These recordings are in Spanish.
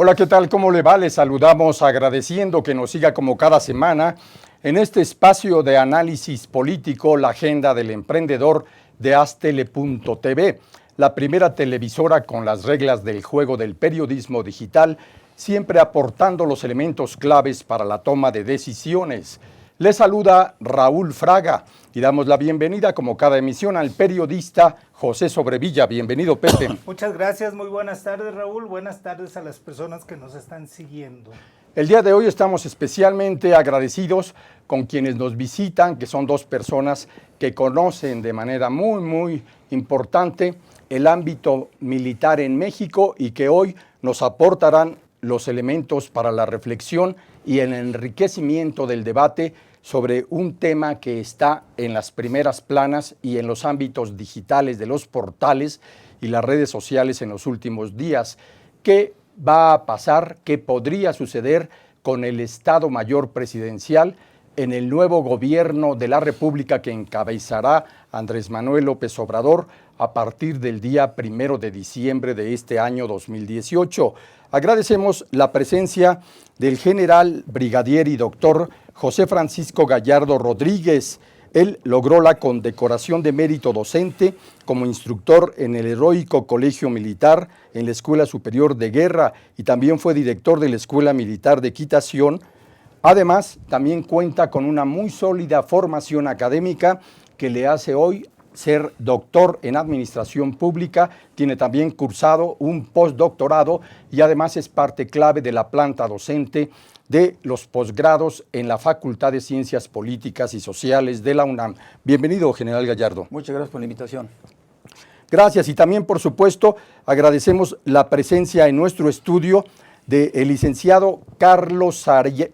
Hola, ¿qué tal? ¿Cómo le va? Les saludamos agradeciendo que nos siga como cada semana en este espacio de análisis político, la agenda del emprendedor de Aztele.tv, la primera televisora con las reglas del juego del periodismo digital, siempre aportando los elementos claves para la toma de decisiones. Les saluda Raúl Fraga y damos la bienvenida, como cada emisión, al periodista José Sobrevilla. Bienvenido, Pepe. Muchas gracias, muy buenas tardes, Raúl. Buenas tardes a las personas que nos están siguiendo. El día de hoy estamos especialmente agradecidos con quienes nos visitan, que son dos personas que conocen de manera muy importante el ámbito militar en México y que hoy nos aportarán los elementos para la reflexión y el enriquecimiento del debate sobre un tema que está en las primeras planas y en los ámbitos digitales de los portales y las redes sociales en los últimos días. ¿Qué va a pasar? ¿Qué podría suceder con el Estado Mayor Presidencial en el nuevo gobierno de la República que encabezará Andrés Manuel López Obrador a partir del día 1 de diciembre de este año 2018? Agradecemos la presencia del general brigadier y doctor José Francisco Gallardo Rodríguez. Él logró la condecoración de mérito docente como instructor en el heroico Colegio Militar en la Escuela Superior de Guerra y también fue director de la Escuela Militar de Equitación. Además, también cuenta con una muy sólida formación académica que le hace hoy ser doctor en Administración Pública, tiene también cursado un postdoctorado y además es parte clave de la planta docente de los posgrados en la Facultad de Ciencias Políticas y Sociales de la UNAM. Bienvenido, general Gallardo. Muchas gracias por la invitación. Gracias y también, por supuesto, agradecemos la presencia en nuestro estudio del licenciado Carlos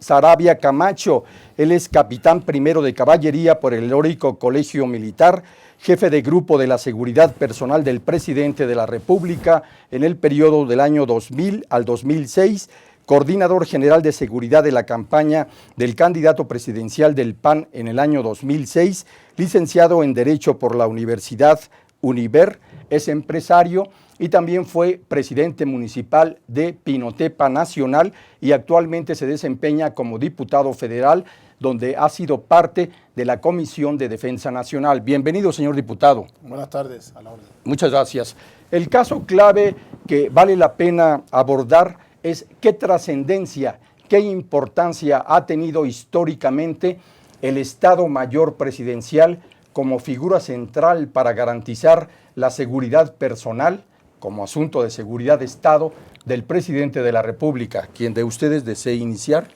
Saravia Camacho. Él es capitán primero de caballería por el heroico Colegio Militar, jefe de grupo de la seguridad personal del presidente de la República en el periodo del año 2000 al 2006, coordinador general de seguridad de la campaña del candidato presidencial del PAN en el año 2006, licenciado en Derecho por la Universidad Univer, es empresario y también fue presidente municipal de Pinotepa Nacional y actualmente se desempeña como diputado federal, donde ha sido parte de la Comisión de Defensa Nacional. Bienvenido, señor diputado. Buenas tardes, a la orden. Muchas gracias. El caso clave que vale la pena abordar es qué trascendencia, qué importancia ha tenido históricamente el Estado Mayor Presidencial como figura central para garantizar la seguridad personal, como asunto de seguridad de Estado, del presidente de la República. ¿Quién de ustedes desee iniciar?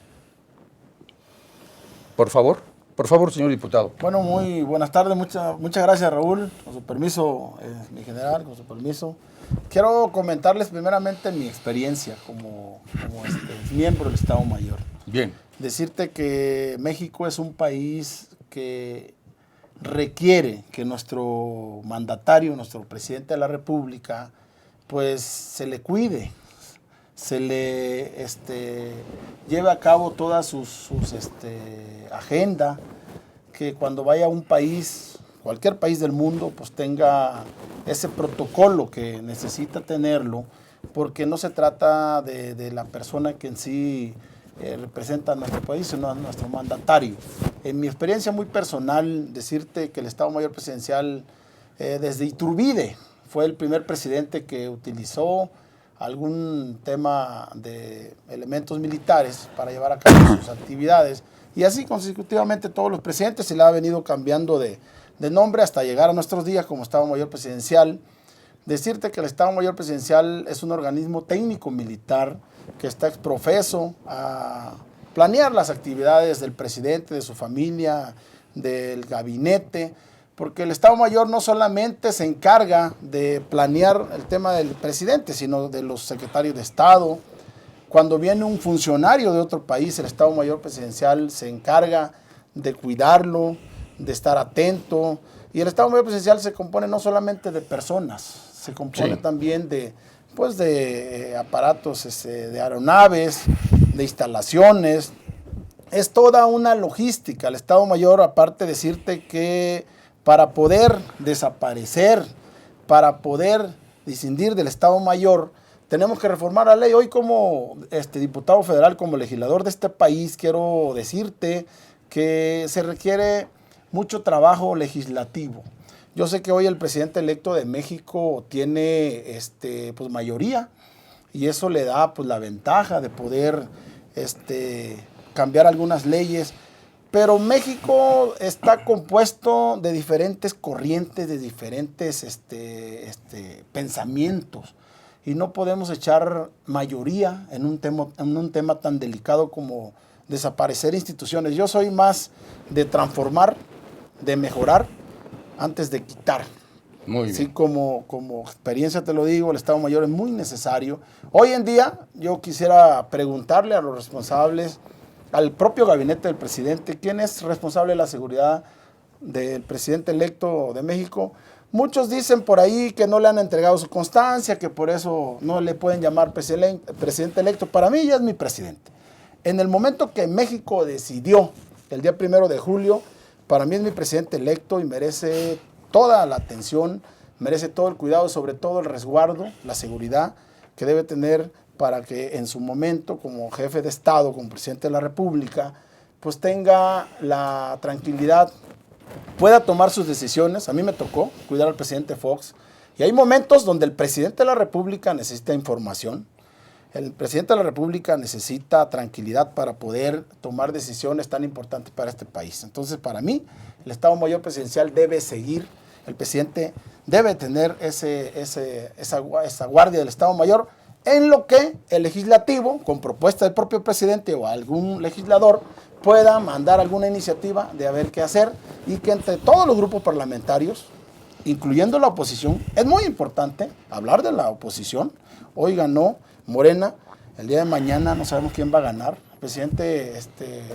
Por favor, señor diputado. Bueno, muy buenas tardes, muchas gracias, Raúl, con su permiso, mi general, con su permiso. Quiero comentarles primeramente mi experiencia como miembro del Estado Mayor. Bien. Decirte que México es un país que requiere que nuestro mandatario, nuestro presidente de la República, pues se le cuide, se le lleve a cabo toda sus agenda, que cuando vaya a un país, cualquier país del mundo, pues tenga ese protocolo que necesita tenerlo, porque no se trata de la persona que en sí representa a nuestro país, sino a nuestro mandatario. En mi experiencia muy personal, decirte que el Estado Mayor Presidencial, desde Iturbide, fue el primer presidente que utilizó algún tema de elementos militares para llevar a cabo sus actividades. Y así consecutivamente todos los presidentes se le ha venido cambiando de nombre hasta llegar a nuestros días como Estado Mayor Presidencial. Decirte que el Estado Mayor Presidencial es un organismo técnico militar que está exprofeso a planear las actividades del presidente, de su familia, del gabinete, porque el Estado Mayor no solamente se encarga de planear el tema del presidente, sino de los secretarios de Estado. Cuando viene un funcionario de otro país, el Estado Mayor Presidencial se encarga de cuidarlo, de estar atento. Y el Estado Mayor Presidencial se compone no solamente de personas, se compone también de aparatos, de aeronaves, de instalaciones. Es toda una logística. El Estado Mayor, aparte de decirte que para poder desaparecer, para poder discindir del Estado Mayor, tenemos que reformar la ley. Hoy como diputado federal, como legislador de este país, quiero decirte que se requiere mucho trabajo legislativo. Yo sé que hoy el presidente electo de México tiene pues mayoría y eso le da pues la ventaja de poder cambiar algunas leyes. Pero México está compuesto de diferentes corrientes, de diferentes pensamientos. Y no podemos echar mayoría en un tema tan delicado como desaparecer instituciones. Yo soy más de transformar, de mejorar, antes de quitar. Muy bien. Sí, como experiencia te lo digo, el Estado Mayor es muy necesario. Hoy en día yo quisiera preguntarle a los responsables, al propio gabinete del presidente, ¿quién es responsable de la seguridad del presidente electo de México? Muchos dicen por ahí que no le han entregado su constancia, que por eso no le pueden llamar presidente electo. Para mí ya es mi presidente. En el momento que México decidió, el día 1 de julio, para mí es mi presidente electo y merece toda la atención, merece todo el cuidado, sobre todo el resguardo, la seguridad que debe tener para que en su momento, como jefe de Estado, como presidente de la República, pues tenga la tranquilidad, pueda tomar sus decisiones. A mí me tocó cuidar al presidente Fox. Y hay momentos donde el presidente de la República necesita información. El presidente de la República necesita tranquilidad para poder tomar decisiones tan importantes para este país. Entonces, para mí, el Estado Mayor Presidencial debe seguir. El presidente debe tener esa guardia del Estado Mayor, en lo que el legislativo, con propuesta del propio presidente o algún legislador, pueda mandar alguna iniciativa de a ver qué hacer, y que entre todos los grupos parlamentarios, incluyendo la oposición, es muy importante hablar de la oposición. Hoy ganó Morena, el día de mañana no sabemos quién va a ganar. El presidente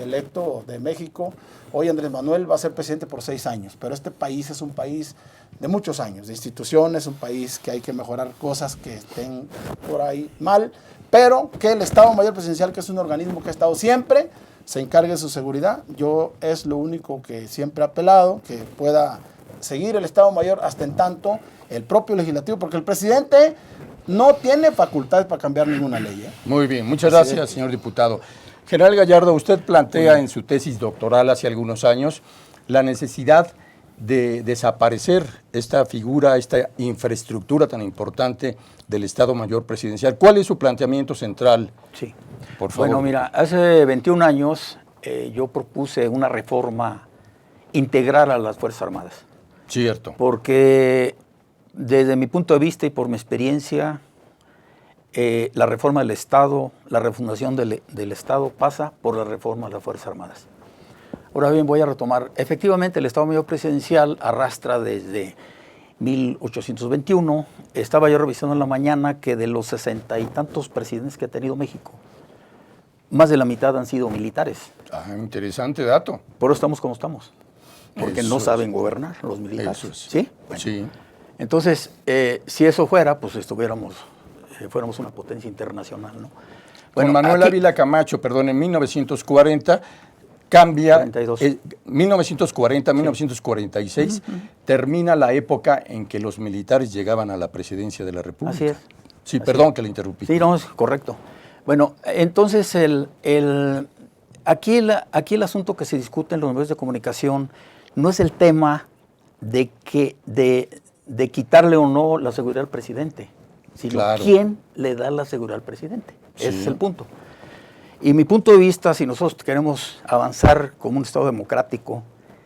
electo de México, hoy Andrés Manuel, va a ser presidente por 6 años, pero este país es un país de muchos años, de instituciones, un país que hay que mejorar cosas que estén por ahí mal, pero que el Estado Mayor Presidencial, que es un organismo que ha estado siempre, se encargue de su seguridad. Yo es lo único que siempre he apelado, que pueda seguir el Estado Mayor hasta en tanto el propio legislativo, porque el presidente no tiene facultades para cambiar ninguna ley. Muy bien, muchas gracias, señor diputado. General Gallardo, usted plantea en su tesis doctoral hace algunos años la necesidad de desaparecer esta figura, esta infraestructura tan importante del Estado Mayor Presidencial. ¿Cuál es su planteamiento central? Sí. Por favor. Bueno, mira, hace 21 años yo propuse una reforma integral a las Fuerzas Armadas. Cierto. Porque desde mi punto de vista y por mi experiencia, la reforma del Estado, la refundación del Estado pasa por la reforma de las Fuerzas Armadas. Ahora bien, voy a retomar. Efectivamente, el Estado Mayor Presidencial arrastra desde 1821. Estaba yo revisando en la mañana que de los 60 y tantos presidentes que ha tenido México, más de la mitad han sido militares. Ah, interesante dato. Por eso estamos como estamos. Porque Eso no es. saben gobernar los militares. Eso es. ¿Sí? Bueno. Sí. Entonces, si eso fuera, pues fuéramos una potencia internacional, ¿no? Con Manuel Ávila Camacho, perdón, en 1940 cambia, 42. 1940-1946, termina la época en que los militares llegaban a la presidencia de la República. Así es. Sí, Así perdón es. que le interrumpí. Sí, no, es correcto. Bueno, entonces aquí el asunto que se discute en los medios de comunicación no es el tema de quitarle o no la seguridad al presidente, sino quién le da la seguridad al presidente. Sí. Ese es el punto. Y mi punto de vista, si nosotros queremos avanzar como un Estado democrático,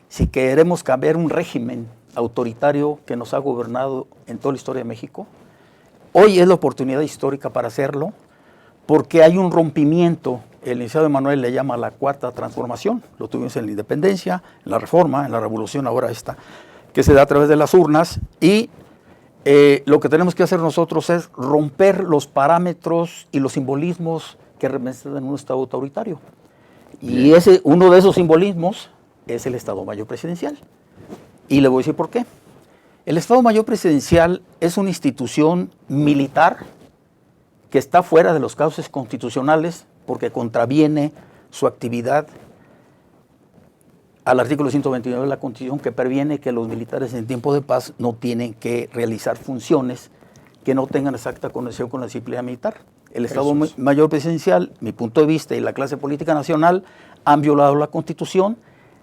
si queremos cambiar un régimen autoritario que nos ha gobernado en toda la historia de México, hoy es la oportunidad histórica para hacerlo, porque hay un rompimiento. El licenciado Emanuel le llama la cuarta transformación. Lo tuvimos en la independencia, en la reforma, en la revolución, ahora esta, que se da a través de las urnas. Y lo que tenemos que hacer nosotros es romper los parámetros y los simbolismos que representan un Estado autoritario. Y uno de esos simbolismos es el Estado Mayor Presidencial. Y le voy a decir por qué. El Estado Mayor Presidencial es una institución militar que está fuera de los cauces constitucionales porque contraviene su actividad al artículo 129 de la Constitución, que previene que los militares en tiempo de paz no tienen que realizar funciones que no tengan exacta conexión con la disciplina militar. El Estado Eso es. Mayor Presidencial, mi punto de vista, y la clase política nacional han violado la Constitución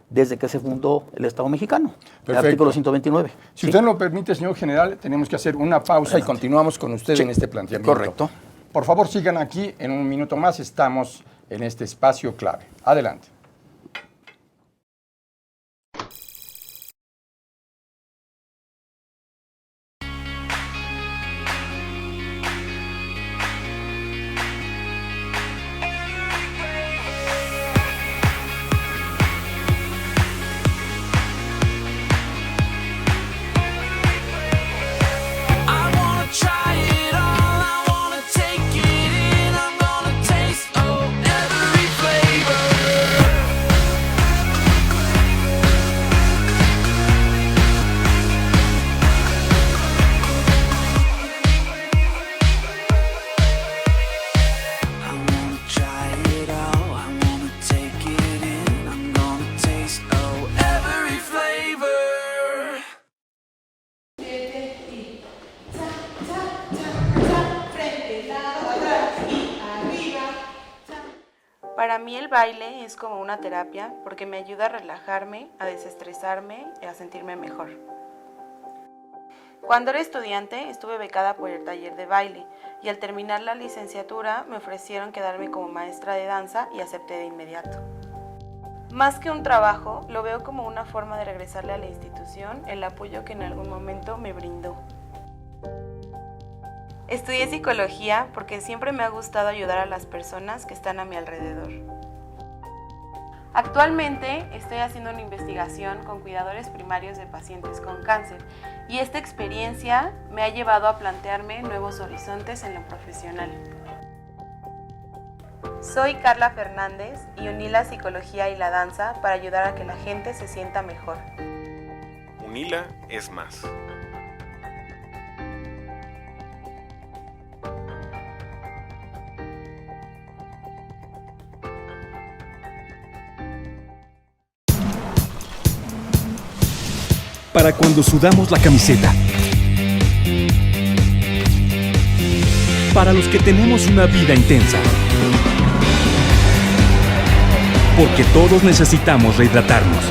desde que se fundó el Estado mexicano, el Perfecto. artículo 129. Si ¿sí? usted lo permite, señor general, tenemos que hacer una pausa Adelante. y continuamos con usted Sí, en este planteamiento. correcto. Por favor, sigan aquí. En un minuto más estamos en este espacio clave. Adelante. I wanna try it all, I wanna take it in, I'm gonna taste every flavor. I wanna try it all, I wanna take it in, I'm gonna taste every flavor. Para mí el baile es como una terapia porque me ayuda a relajarme, a desestresarme y a sentirme mejor. Cuando era estudiante estuve becada por el taller de baile y al terminar la licenciatura me ofrecieron quedarme como maestra de danza y acepté de inmediato. Más que un trabajo, lo veo como una forma de regresarle a la institución el apoyo que en algún momento me brindó. Estudié psicología porque siempre me ha gustado ayudar a las personas que están a mi alrededor. Actualmente estoy haciendo una investigación con cuidadores primarios de pacientes con cáncer y esta experiencia me ha llevado a plantearme nuevos horizontes en lo profesional. Soy Carla Fernández y uní la psicología y la danza para ayudar a que la gente se sienta mejor. UNILA es más. Para cuando sudamos la camiseta. Para los que tenemos una vida intensa. Porque todos necesitamos rehidratarnos.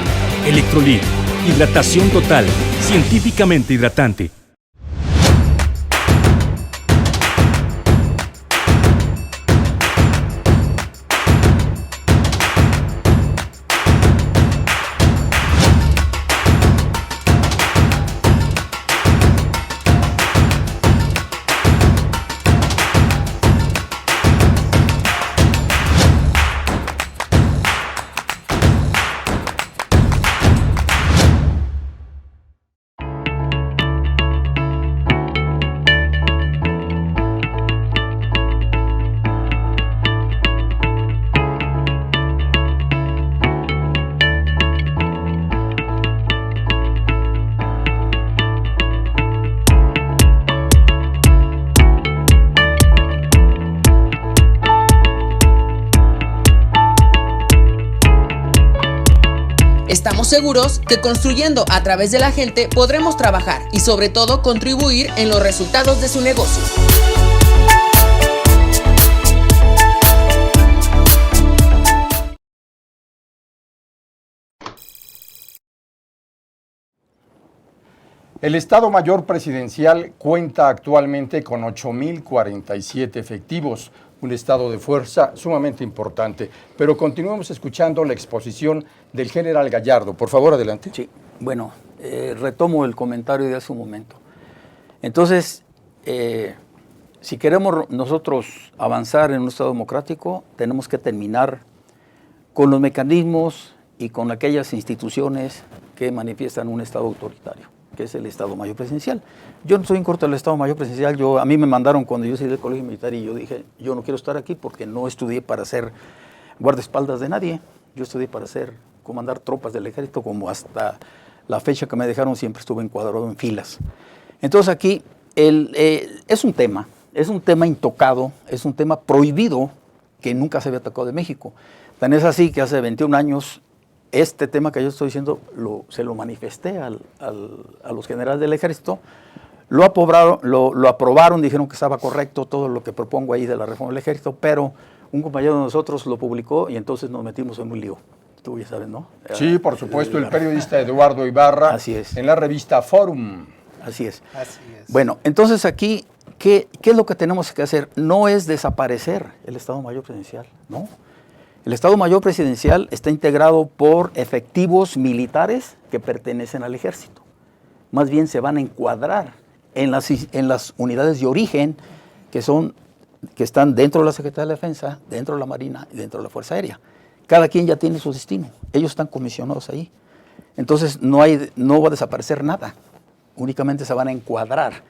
Electrolit, hidratación total, científicamente hidratante. Estamos seguros que construyendo a través de la gente podremos trabajar y sobre todo contribuir en los resultados de su negocio. El Estado Mayor Presidencial cuenta actualmente con 8.047 efectivos, un estado de fuerza sumamente importante. Pero continuemos escuchando la exposición del general Gallardo. Por favor, adelante. Sí, bueno, retomo el comentario de hace un momento. Entonces, si queremos nosotros avanzar en un Estado democrático, tenemos que terminar con los mecanismos y con aquellas instituciones que manifiestan un Estado autoritario, que es el Estado Mayor Presidencial. Yo no estoy en contra del Estado Mayor Presidencial. A mí me mandaron cuando yo salí del colegio militar y yo dije, yo no quiero estar aquí porque no estudié para ser guardaespaldas de nadie. Yo estudié para comandar tropas del ejército, como hasta la fecha que me dejaron siempre estuve encuadrado en filas. Entonces aquí es un tema intocado, es un tema prohibido que nunca se había tocado de México. Tan es así que hace 21 años este tema que yo estoy diciendo se lo manifesté a los generales del ejército, Lo aprobaron, dijeron que estaba correcto todo lo que propongo ahí de la reforma del ejército, pero un compañero de nosotros lo publicó y entonces nos metimos en un lío. Tú ya sabes, ¿no? Sí, por supuesto, el periodista Eduardo Ibarra. Así es. En la revista Forum. Así es. Así es. Bueno, entonces aquí, ¿qué es lo que tenemos que hacer? No es desaparecer el Estado Mayor Presidencial, ¿no? El Estado Mayor Presidencial está integrado por efectivos militares que pertenecen al ejército. Más bien se van a encuadrar en las unidades de origen que están dentro de la Secretaría de Defensa, dentro de la Marina y dentro de la Fuerza Aérea. Cada quien ya tiene su destino. Ellos están comisionados ahí. Entonces no va a desaparecer nada. Únicamente se van a encuadrar.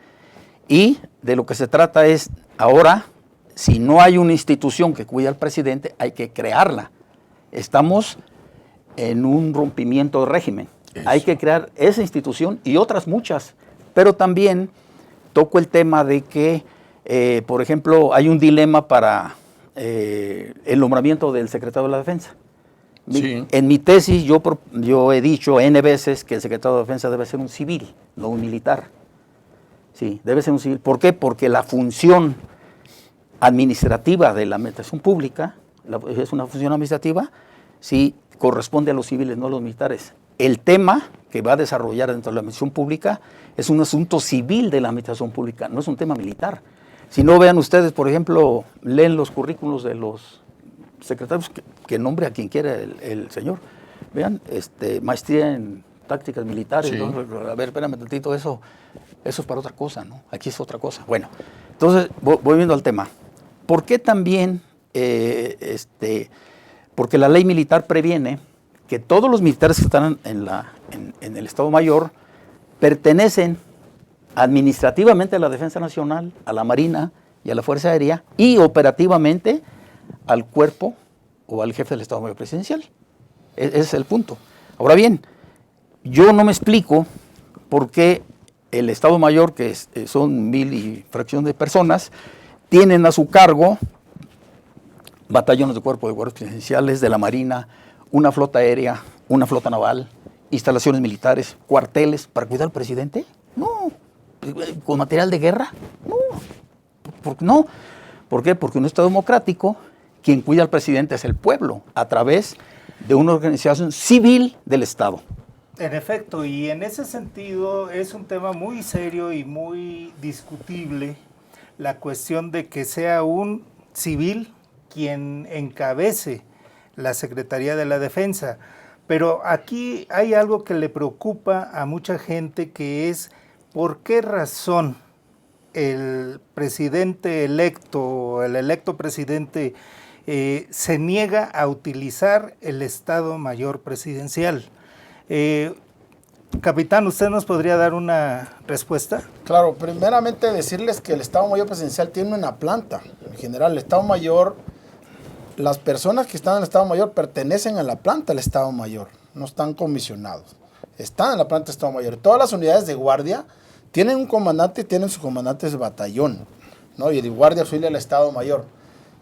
Y de lo que se trata es, ahora, si no hay una institución que cuide al presidente, hay que crearla. Estamos en un rompimiento de régimen. Eso. Hay que crear esa institución y otras muchas. Pero también toco el tema de que, por ejemplo, hay un dilema para el nombramiento del secretario de la Defensa. Sí. En mi tesis yo he dicho N veces que el secretario de Defensa debe ser un civil, no un militar. Sí, debe ser un civil. ¿Por qué? Porque la función administrativa de la administración pública, es una función administrativa, sí corresponde a los civiles, no a los militares. El tema que va a desarrollar dentro de la administración pública es un asunto civil de la administración pública, no es un tema militar. Si no, vean ustedes, por ejemplo, leen los currículos de los secretarios que nombre a quien quiera el señor. Vean, maestría en tácticas militares. Sí. ¿No? A ver, espérame tantito, eso es para otra cosa, ¿no? Aquí es otra cosa. Bueno, entonces, voy viendo al tema. ¿Por qué también, porque la ley militar previene que todos los militares que están en el Estado Mayor pertenecen administrativamente a la Defensa Nacional, a la Marina y a la Fuerza Aérea, y operativamente al cuerpo o al jefe del Estado Mayor Presidencial? Ese es el punto. Ahora bien, yo no me explico por qué el Estado Mayor, que son 1000 y fracción de personas, tienen a su cargo batallones de cuerpo de guardias presidenciales, de la Marina, una flota aérea, una flota naval, instalaciones militares, cuarteles, para cuidar al presidente. No. ¿Con material de guerra? No. No. ¿Por qué? Porque un Estado democrático, quien cuida al presidente es el pueblo, a través de una organización civil del Estado. En efecto, y en ese sentido es un tema muy serio y muy discutible la cuestión de que sea un civil quien encabece la Secretaría de la Defensa. Pero aquí hay algo que le preocupa a mucha gente, que es por qué razón el presidente electo, el electo presidente, se niega a utilizar el Estado Mayor Presidencial. Capitán, ¿usted nos podría dar una respuesta? Claro, primeramente decirles que el Estado Mayor Presidencial tiene una planta. En general, el Estado Mayor, las personas que están en el Estado Mayor pertenecen a la planta del Estado Mayor, no están comisionados, están en la planta del Estado Mayor. Todas las unidades de guardia tienen un comandante y tienen sus comandantes de batallón, ¿no? Y el guardia auxilia al Estado Mayor.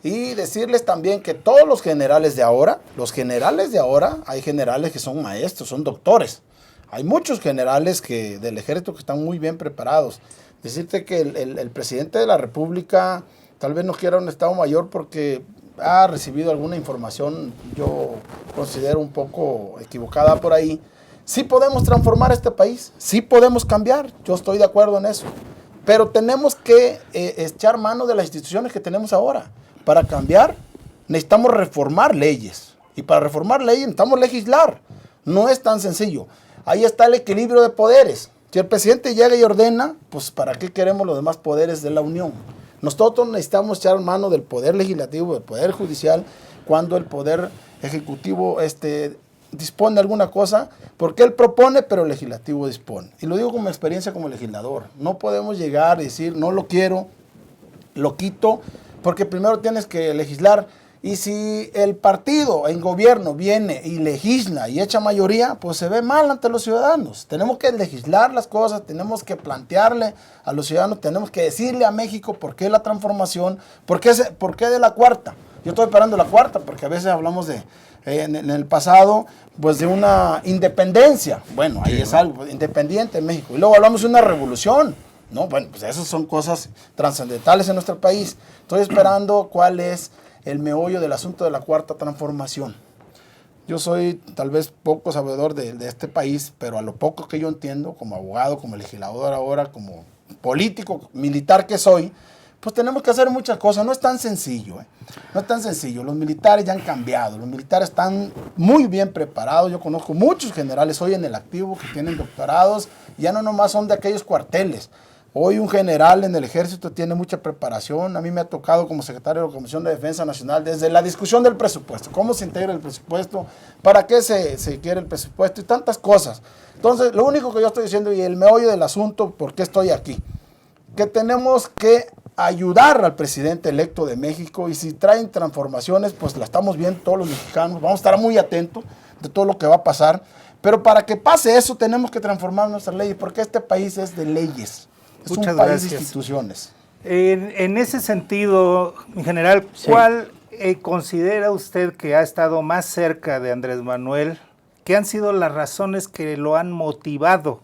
Y decirles también que todos los generales de ahora, hay generales que son maestros, son doctores. Hay muchos generales del ejército que están muy bien preparados. Decirte que el presidente de la República tal vez no quiera un Estado Mayor porque ha recibido alguna información, yo considero un poco equivocada por ahí. Sí podemos transformar este país, sí podemos cambiar, yo estoy de acuerdo en eso. Pero tenemos que echar mano de las instituciones que tenemos ahora. Para cambiar, necesitamos reformar leyes. Y para reformar leyes necesitamos legislar. No es tan sencillo. Ahí está el equilibrio de poderes. Si el presidente llega y ordena, pues ¿para qué queremos los demás poderes de la Unión? Nosotros necesitamos echar mano del poder legislativo, del poder judicial, cuando el poder ejecutivo dispone de alguna cosa, porque él propone, pero el legislativo dispone. Y lo digo como experiencia como legislador. No podemos llegar y decir, no lo quiero, lo quito, porque primero tienes que legislar. Y si el partido en gobierno viene y legisla y echa mayoría, pues se ve mal ante los ciudadanos. Tenemos que legislar las cosas, tenemos que plantearle a los ciudadanos, tenemos que decirle a México por qué la transformación, por qué de la cuarta. Yo estoy esperando la cuarta, porque a veces hablamos en el pasado, pues de una independencia. Bueno, ahí es algo independiente en México. Y luego hablamos de una revolución. No, bueno, pues esas son cosas trascendentales en nuestro país. Estoy esperando cuál es el meollo del asunto de la cuarta transformación. Yo soy tal vez poco sabedor de este país, pero a lo poco que yo entiendo, como abogado, como legislador ahora, como político, militar que soy, pues tenemos que hacer muchas cosas. No es tan sencillo, no es tan sencillo. Los militares ya han cambiado, los militares están muy bien preparados. Yo conozco muchos generales hoy en el activo que tienen doctorados, ya no nomás son de aquellos cuarteles. Hoy un general en el ejército tiene mucha preparación. A mí me ha tocado como secretario de la Comisión de Defensa Nacional desde la discusión del presupuesto, cómo se integra el presupuesto, para qué se quiere el presupuesto y tantas cosas. Entonces, lo único que yo estoy diciendo y el meollo del asunto, ¿por qué estoy aquí? Que tenemos que ayudar al presidente electo de México, y si traen transformaciones, pues la estamos viendo todos los mexicanos. Vamos a estar muy atentos de todo lo que va a pasar. Pero para que pase eso, tenemos que transformar nuestras leyes, porque este país es de leyes. Es Muchas un país gracias. de instituciones. En ese sentido, en general, Sí. ¿cuál considera usted que ha estado más cerca de Andrés Manuel? ¿Qué han sido las razones que lo han motivado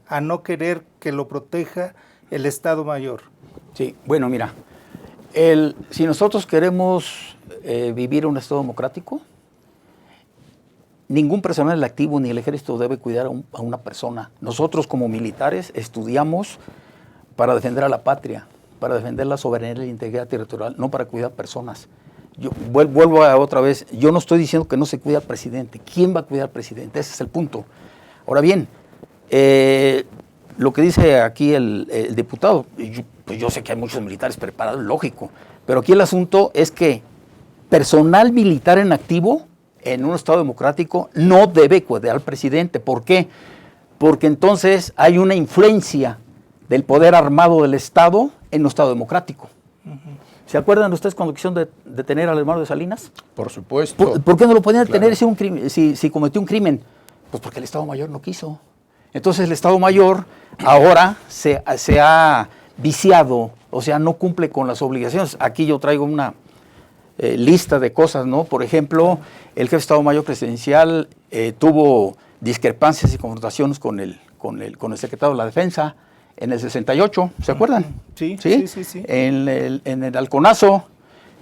a no querer que lo proteja el Estado Mayor? Sí, bueno, mira, si nosotros queremos vivir un Estado democrático, ningún personal activo ni el ejército debe cuidar a una persona. Nosotros como militares estudiamos para defender a la patria, para defender la soberanía y la integridad territorial, no para cuidar personas. Yo vuelvo a otra vez, yo no estoy diciendo que no se cuida al presidente. ¿Quién va a cuidar al presidente? Ese es el punto. Ahora bien, lo que dice aquí el diputado, pues yo sé que hay muchos militares preparados, lógico, pero aquí el asunto es que personal militar en activo en un Estado democrático no debe cuidar al presidente. ¿Por qué? Porque entonces hay una influencia del poder armado del Estado en un Estado democrático. ¿Se acuerdan ustedes cuando quisieron detener al hermano de Salinas? Por supuesto. ¿Por qué no lo podían Claro. detener si cometió un crimen? Pues porque el Estado Mayor no quiso. Entonces el Estado Mayor ahora se ha viciado, o sea, no cumple con las obligaciones. Aquí yo traigo una lista de cosas, ¿no? Por ejemplo, el jefe de Estado Mayor presidencial tuvo discrepancias y confrontaciones con el secretario de la Defensa en el 68, ¿se acuerdan? Sí. En el halconazo,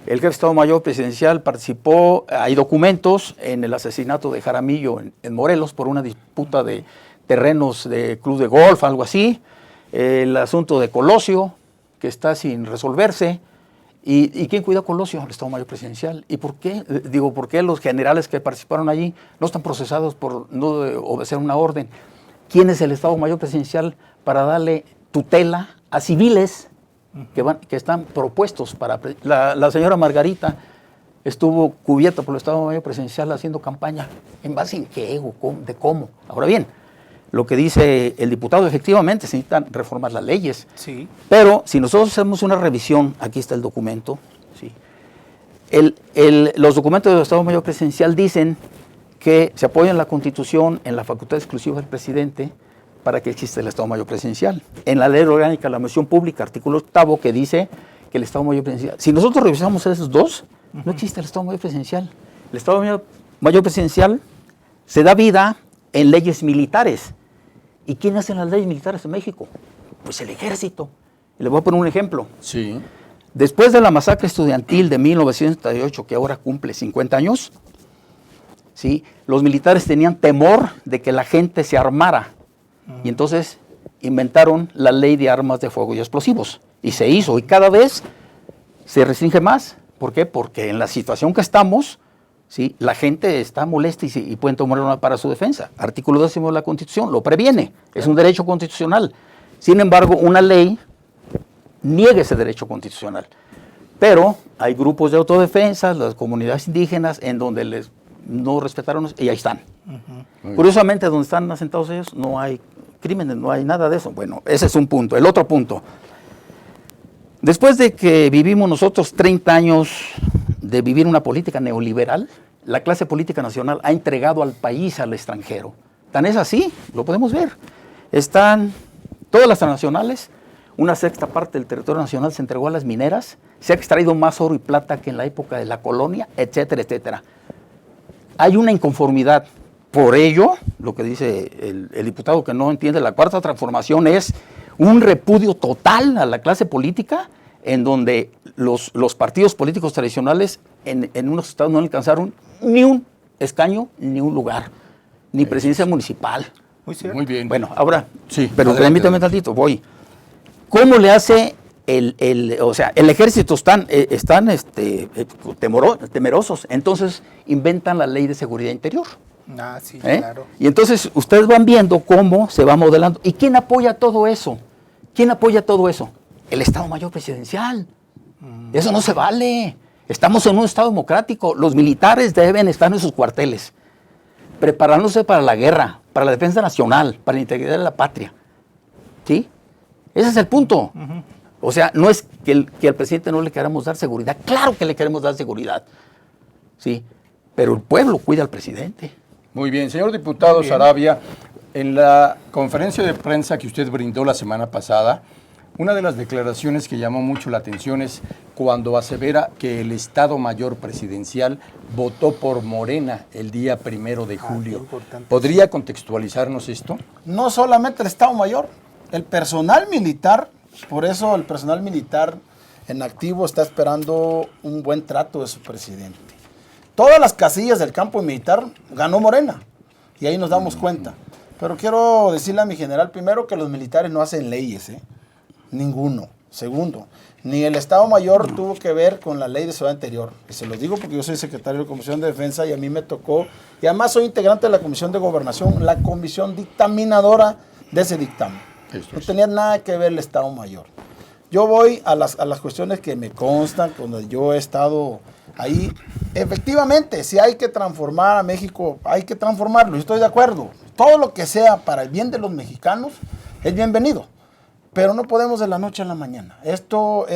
el jefe de Estado Mayor presidencial participó, hay documentos, en el asesinato de Jaramillo en Morelos por una disputa de terrenos de club de golf, algo así. El asunto de Colosio, que está sin resolverse. ¿Y quién cuida a Colosio? El Estado Mayor presidencial. ¿Y por qué? ¿Por qué los generales que participaron allí no están procesados por no obedecer una orden? ¿Quién es el Estado Mayor presidencial para darle tutela a civiles que están propuestos para... La señora Margarita estuvo cubierta por el Estado Mayor presidencial haciendo campaña. ¿En base en qué? ¿De cómo? Ahora bien, lo que dice el diputado, efectivamente, se necesitan reformar las leyes. Sí. Pero si nosotros hacemos una revisión, aquí está el documento, ¿sí? Los documentos del Estado Mayor presidencial dicen que se apoya en la Constitución, en la facultad exclusiva del presidente, para que exista el Estado Mayor presidencial. En la Ley Orgánica de la Administración Pública, artículo 8, que dice que el Estado Mayor presidencial... Si nosotros revisamos esos dos, no existe el Estado Mayor presidencial. El Estado Mayor presidencial se da vida en leyes militares. ¿Y quién hace las leyes militares en México? Pues el ejército. Y les voy a poner un ejemplo. Sí. Después de la masacre estudiantil de 1978, que ahora cumple 50 años, ¿sí? Los militares tenían temor de que la gente se armara. Y entonces inventaron la ley de armas de fuego y explosivos. Y se hizo. Y cada vez se restringe más. ¿Por qué? Porque en la situación que estamos, ¿sí? La gente está molesta y pueden tomar una para su defensa. Artículo 10 de la Constitución lo previene. Es un derecho constitucional. Sin embargo, una ley niega ese derecho constitucional. Pero hay grupos de autodefensa, las comunidades indígenas, en donde no respetaron y ahí están. Curiosamente, donde están asentados ellos, no hay crímenes, no hay nada de eso. Bueno, ese es un punto. El otro punto. Después de que vivimos nosotros 30 años de vivir una política neoliberal, la clase política nacional ha entregado al país al extranjero. Tan es así, lo podemos ver. Están todas las transnacionales, una sexta parte del territorio nacional se entregó a las mineras, se ha extraído más oro y plata que en la época de la colonia, etcétera, etcétera. Hay una inconformidad. Por ello, lo que dice el diputado que no entiende, la cuarta transformación es un repudio total a la clase política, en donde los partidos políticos tradicionales en unos estados no alcanzaron ni un escaño, ni un lugar, ni presidencia municipal. Muy cierto. Muy bien. Bueno, ahora, Sí, pero adelante, permítame adelante. tantito, voy. ¿Cómo le hace o sea, el ejército están temerosos, entonces inventan la ley de seguridad interior. Ah, sí, ¿Eh? claro. Y entonces ustedes van viendo cómo se va modelando. ¿Y quién apoya todo eso? ¿Quién apoya todo eso? El Estado Mayor Presidencial. Eso no se vale. Estamos en un Estado democrático. Los militares deben estar en sus cuarteles, preparándose para la guerra, para la defensa nacional, para la integridad de la patria. ¿Sí? Ese es el punto. O sea, no es que al presidente no le queramos dar seguridad. Claro que le queremos dar seguridad. ¿Sí? Pero el pueblo cuida al presidente. Muy bien, señor diputado Sarabia, en la conferencia de prensa que usted brindó la semana pasada, una de las declaraciones que llamó mucho la atención es cuando asevera que el Estado Mayor Presidencial votó por Morena el día 1 de julio. importante. ¿Podría contextualizarnos esto? No solamente el Estado Mayor, el personal militar, por eso el personal militar en activo está esperando un buen trato de su presidente. Todas las casillas del campo militar ganó Morena, y ahí nos damos cuenta. Pero quiero decirle a mi general, primero, que los militares no hacen leyes, ninguno. Segundo, ni el Estado Mayor tuvo que ver con la ley de seguridad interior. Y se los digo porque yo soy secretario de la Comisión de Defensa y a mí me tocó, y además soy integrante de la Comisión de Gobernación, la comisión dictaminadora de ese dictamen. No tenía nada que ver el Estado Mayor. Yo voy a las cuestiones que me constan, cuando yo he estado ahí. Efectivamente, si hay que transformar a México, hay que transformarlo, yo estoy de acuerdo. Todo lo que sea para el bien de los mexicanos es bienvenido, pero no podemos de la noche a la mañana. Esto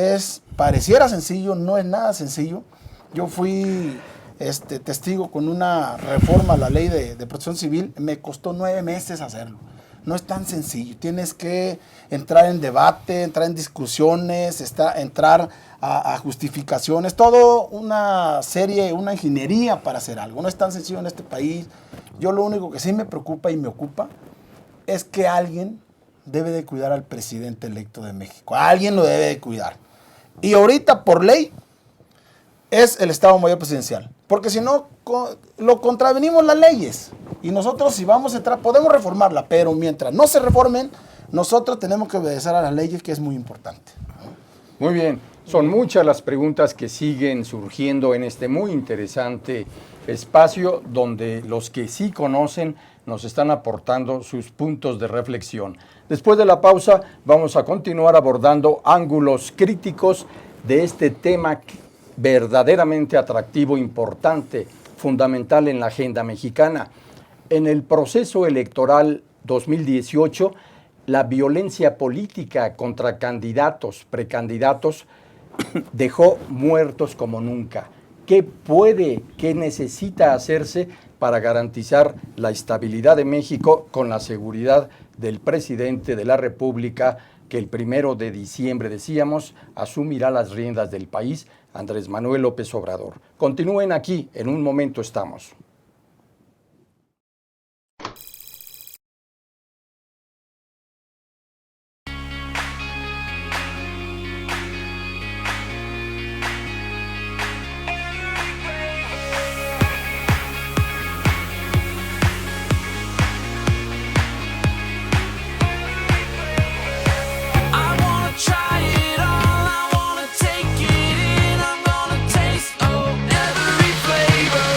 pareciera sencillo, no es nada sencillo. Yo fui testigo con una reforma a la ley de protección civil, me costó 9 meses hacerlo. No es tan sencillo, tienes que entrar en debate, entrar en discusiones, entrar a justificaciones, todo una ingeniería para hacer algo. No es tan sencillo en este país. Yo lo único que sí me preocupa y me ocupa es que alguien debe de cuidar al presidente electo de México. Alguien lo debe de cuidar. Y ahorita, por ley, es el Estado Mayor Presidencial. Porque si no, lo contravenimos las leyes. Y nosotros, si vamos a entrar, podemos reformarla, pero mientras no se reformen, nosotros tenemos que obedecer a las leyes, que es muy importante. Muy bien, son muchas las preguntas que siguen surgiendo en este muy interesante espacio donde los que sí conocen nos están aportando sus puntos de reflexión. Después de la pausa vamos a continuar abordando ángulos críticos de este tema verdaderamente atractivo, importante, fundamental en la agenda mexicana. En el proceso electoral 2018, la violencia política contra candidatos, precandidatos, dejó muertos como nunca. ¿Qué necesita hacerse para garantizar la estabilidad de México con la seguridad del presidente de la República, que el 1 de diciembre, decíamos, asumirá las riendas del país, Andrés Manuel López Obrador? Continúen aquí, en un momento estamos. I wanna try it all, I wanna take it in, I'm gonna taste every flavor.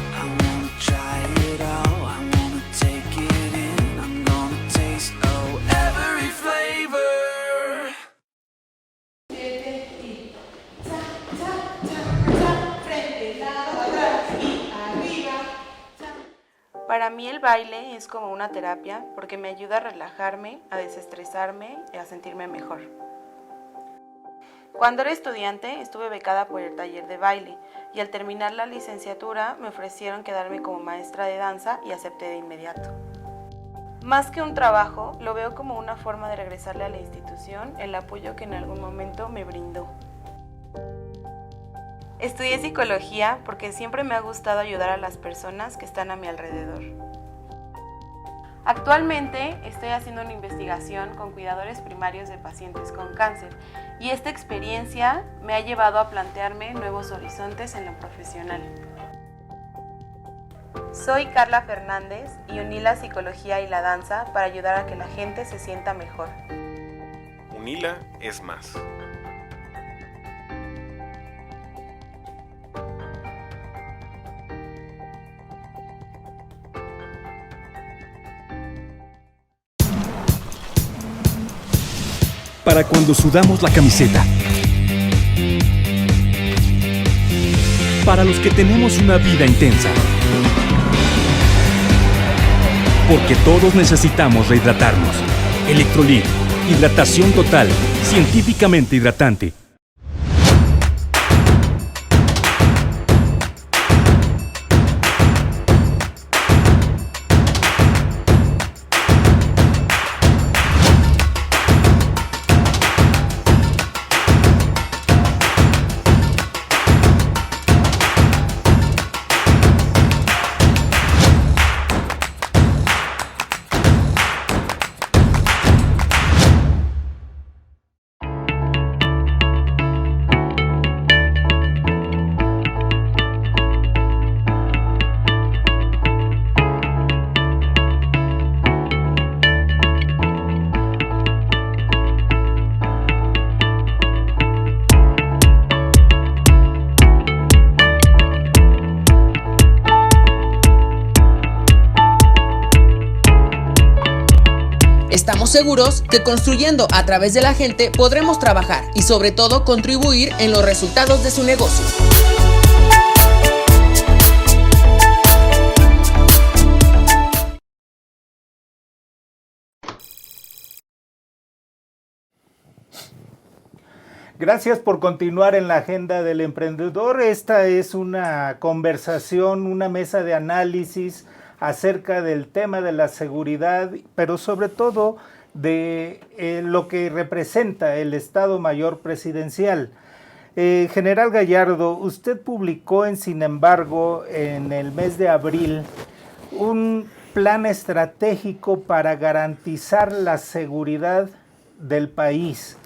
I wanna try it all, I wanna take it in, I'm gonna taste every flavor. Para mí el baile es como una terapia porque me ayuda a relajarme, a desestresarme y a sentirme mejor. Cuando era estudiante estuve becada por el taller de baile y al terminar la licenciatura me ofrecieron quedarme como maestra de danza y acepté de inmediato. Más que un trabajo, lo veo como una forma de regresarle a la institución el apoyo que en algún momento me brindó. Estudié psicología porque siempre me ha gustado ayudar a las personas que están a mi alrededor. Actualmente estoy haciendo una investigación con cuidadores primarios de pacientes con cáncer y esta experiencia me ha llevado a plantearme nuevos horizontes en lo profesional. Soy Carla Fernández y uní la psicología y la danza para ayudar a que la gente se sienta mejor. Unila es más. Para cuando sudamos la camiseta. Para los que tenemos una vida intensa. Porque todos necesitamos rehidratarnos. Electrolit, hidratación total, científicamente hidratante. Estamos seguros que construyendo a través de la gente podremos trabajar y sobre todo contribuir en los resultados de su negocio. Gracias por continuar en la agenda del emprendedor. Esta es una conversación, una mesa de análisis acerca del tema de la seguridad, pero sobre todo de lo que representa el Estado Mayor Presidencial. General Gallardo, usted publicó sin embargo, en el mes de abril, un plan estratégico para garantizar la seguridad del país.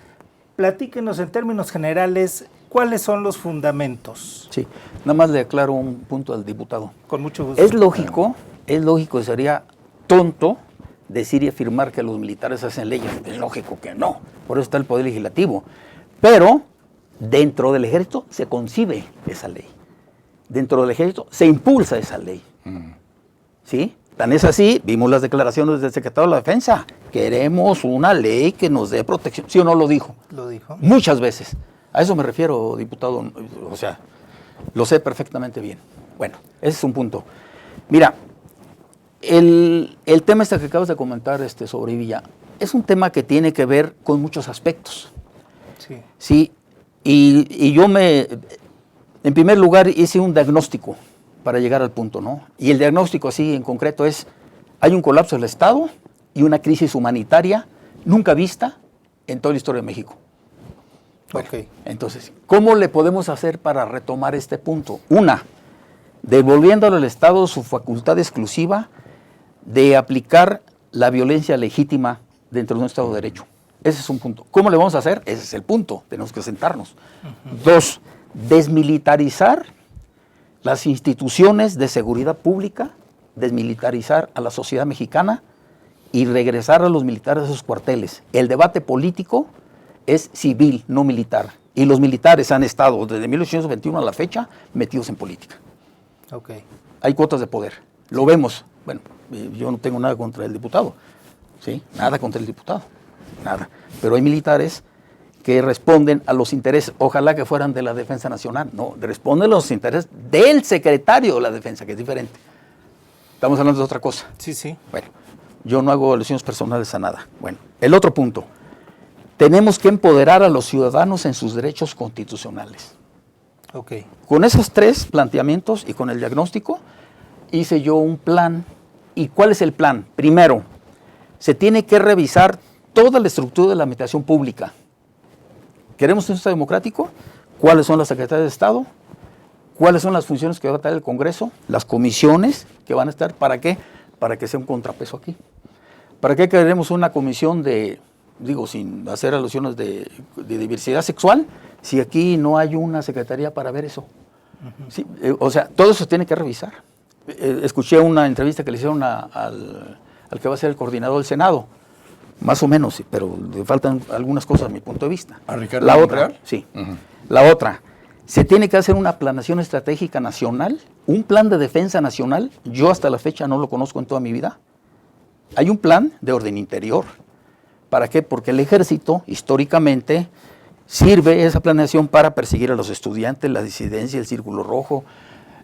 Platíquenos en términos generales, ¿cuáles son los fundamentos? Sí, nada más le aclaro un punto al diputado. Con mucho gusto. Es lógico y sería tonto decir y afirmar que los militares hacen leyes. Es lógico que no, por eso está el Poder Legislativo. Pero dentro del Ejército se concibe esa ley. Dentro del Ejército se impulsa esa ley. ¿Sí? Tan es así, vimos las declaraciones del secretario de la Defensa. Queremos una ley que nos dé protección. ¿Sí o no lo dijo? Lo dijo. Muchas veces. A eso me refiero, diputado. O sea, lo sé perfectamente bien. Bueno, ese es un punto. Mira, el tema que acabas de comentar sobre Villa es un tema que tiene que ver con muchos aspectos. Sí. Sí, y yo en primer lugar, hice un diagnóstico para llegar al punto, ¿no? Y el diagnóstico así en concreto es, hay un colapso del Estado y una crisis humanitaria nunca vista en toda la historia de México. Bueno, Ok. entonces, ¿cómo le podemos hacer para retomar este punto? Una, devolviéndole al Estado su facultad exclusiva de aplicar la violencia legítima dentro de un Estado de Derecho. Ese es un punto. ¿Cómo le vamos a hacer? Ese es el punto. Tenemos que sentarnos. Dos, desmilitarizar las instituciones de seguridad pública, desmilitarizar a la sociedad mexicana y regresar a los militares a sus cuarteles. El debate político es civil, no militar. Y los militares han estado desde 1821 a la fecha metidos en política. Ok. Hay cuotas de poder. Lo vemos. Bueno, yo no tengo nada contra el diputado. ¿Sí? Nada contra el diputado. Nada. Pero hay militares que responden a los intereses, ojalá que fueran de la Defensa Nacional. No, responden a los intereses del secretario de la Defensa, que es diferente. Estamos hablando de otra cosa. Sí, sí. Bueno, yo no hago alusiones personales a nada. Bueno, el otro punto. Tenemos que empoderar a los ciudadanos en sus derechos constitucionales. Ok. Con esos tres planteamientos y con el diagnóstico, hice yo un plan. ¿Y cuál es el plan? Primero, se tiene que revisar toda la estructura de la administración pública. ¿Queremos un Estado democrático? ¿Cuáles son las secretarias de Estado? cuáles son las funciones que va a tener el Congreso, las comisiones que van a estar, ¿para qué? Para que sea un contrapeso aquí. ¿Para qué queremos una comisión de, digo, sin hacer alusiones de diversidad sexual, si aquí no hay una secretaría para ver eso? Sí, o sea, todo eso se tiene que revisar. Escuché una entrevista que le hicieron al que va a ser el coordinador del Senado, más o menos, sí, pero le faltan algunas cosas a mi punto de vista. ¿A Ricardo La otra, Monreal? sí. La otra, se tiene que hacer una planeación estratégica nacional, un plan de defensa nacional. Yo hasta la fecha no lo conozco en toda mi vida. Hay un plan de orden interior. ¿Para qué? Porque el ejército, históricamente, sirve esa planeación para perseguir a los estudiantes, la disidencia, el Círculo Rojo,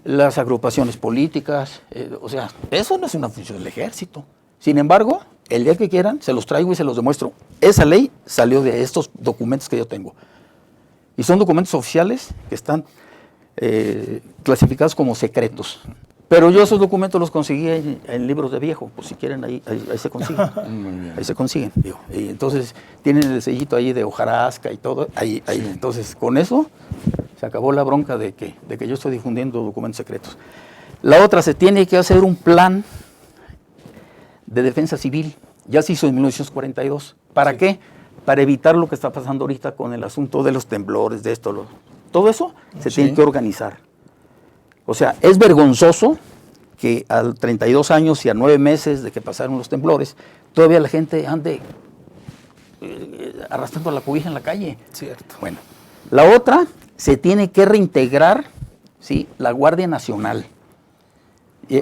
las agrupaciones políticas. O sea, eso no es una función del ejército. Sin embargo, el día que quieran, se los traigo y se los demuestro. Esa ley salió de estos documentos que yo tengo. Y son documentos oficiales que están clasificados como secretos. Pero yo esos documentos los conseguí en libros de viejo, pues si quieren ahí se consiguen. Ahí se consiguen. Digo. Y entonces tienen el sellito ahí de hojarasca y todo. Ahí. Entonces con eso se acabó la bronca de que yo estoy difundiendo documentos secretos. La otra, se tiene que hacer un plan de defensa civil. Ya se hizo en 1942. ¿Para qué? Para evitar lo que está pasando ahorita con el asunto de los temblores, de esto. Todo eso se tiene que organizar. O sea, es vergonzoso que a 32 años y a 9 meses de que pasaron los temblores, todavía la gente ande arrastrando la cobija en la calle. Cierto. Bueno, la otra, se tiene que reintegrar, ¿sí?, la Guardia Nacional.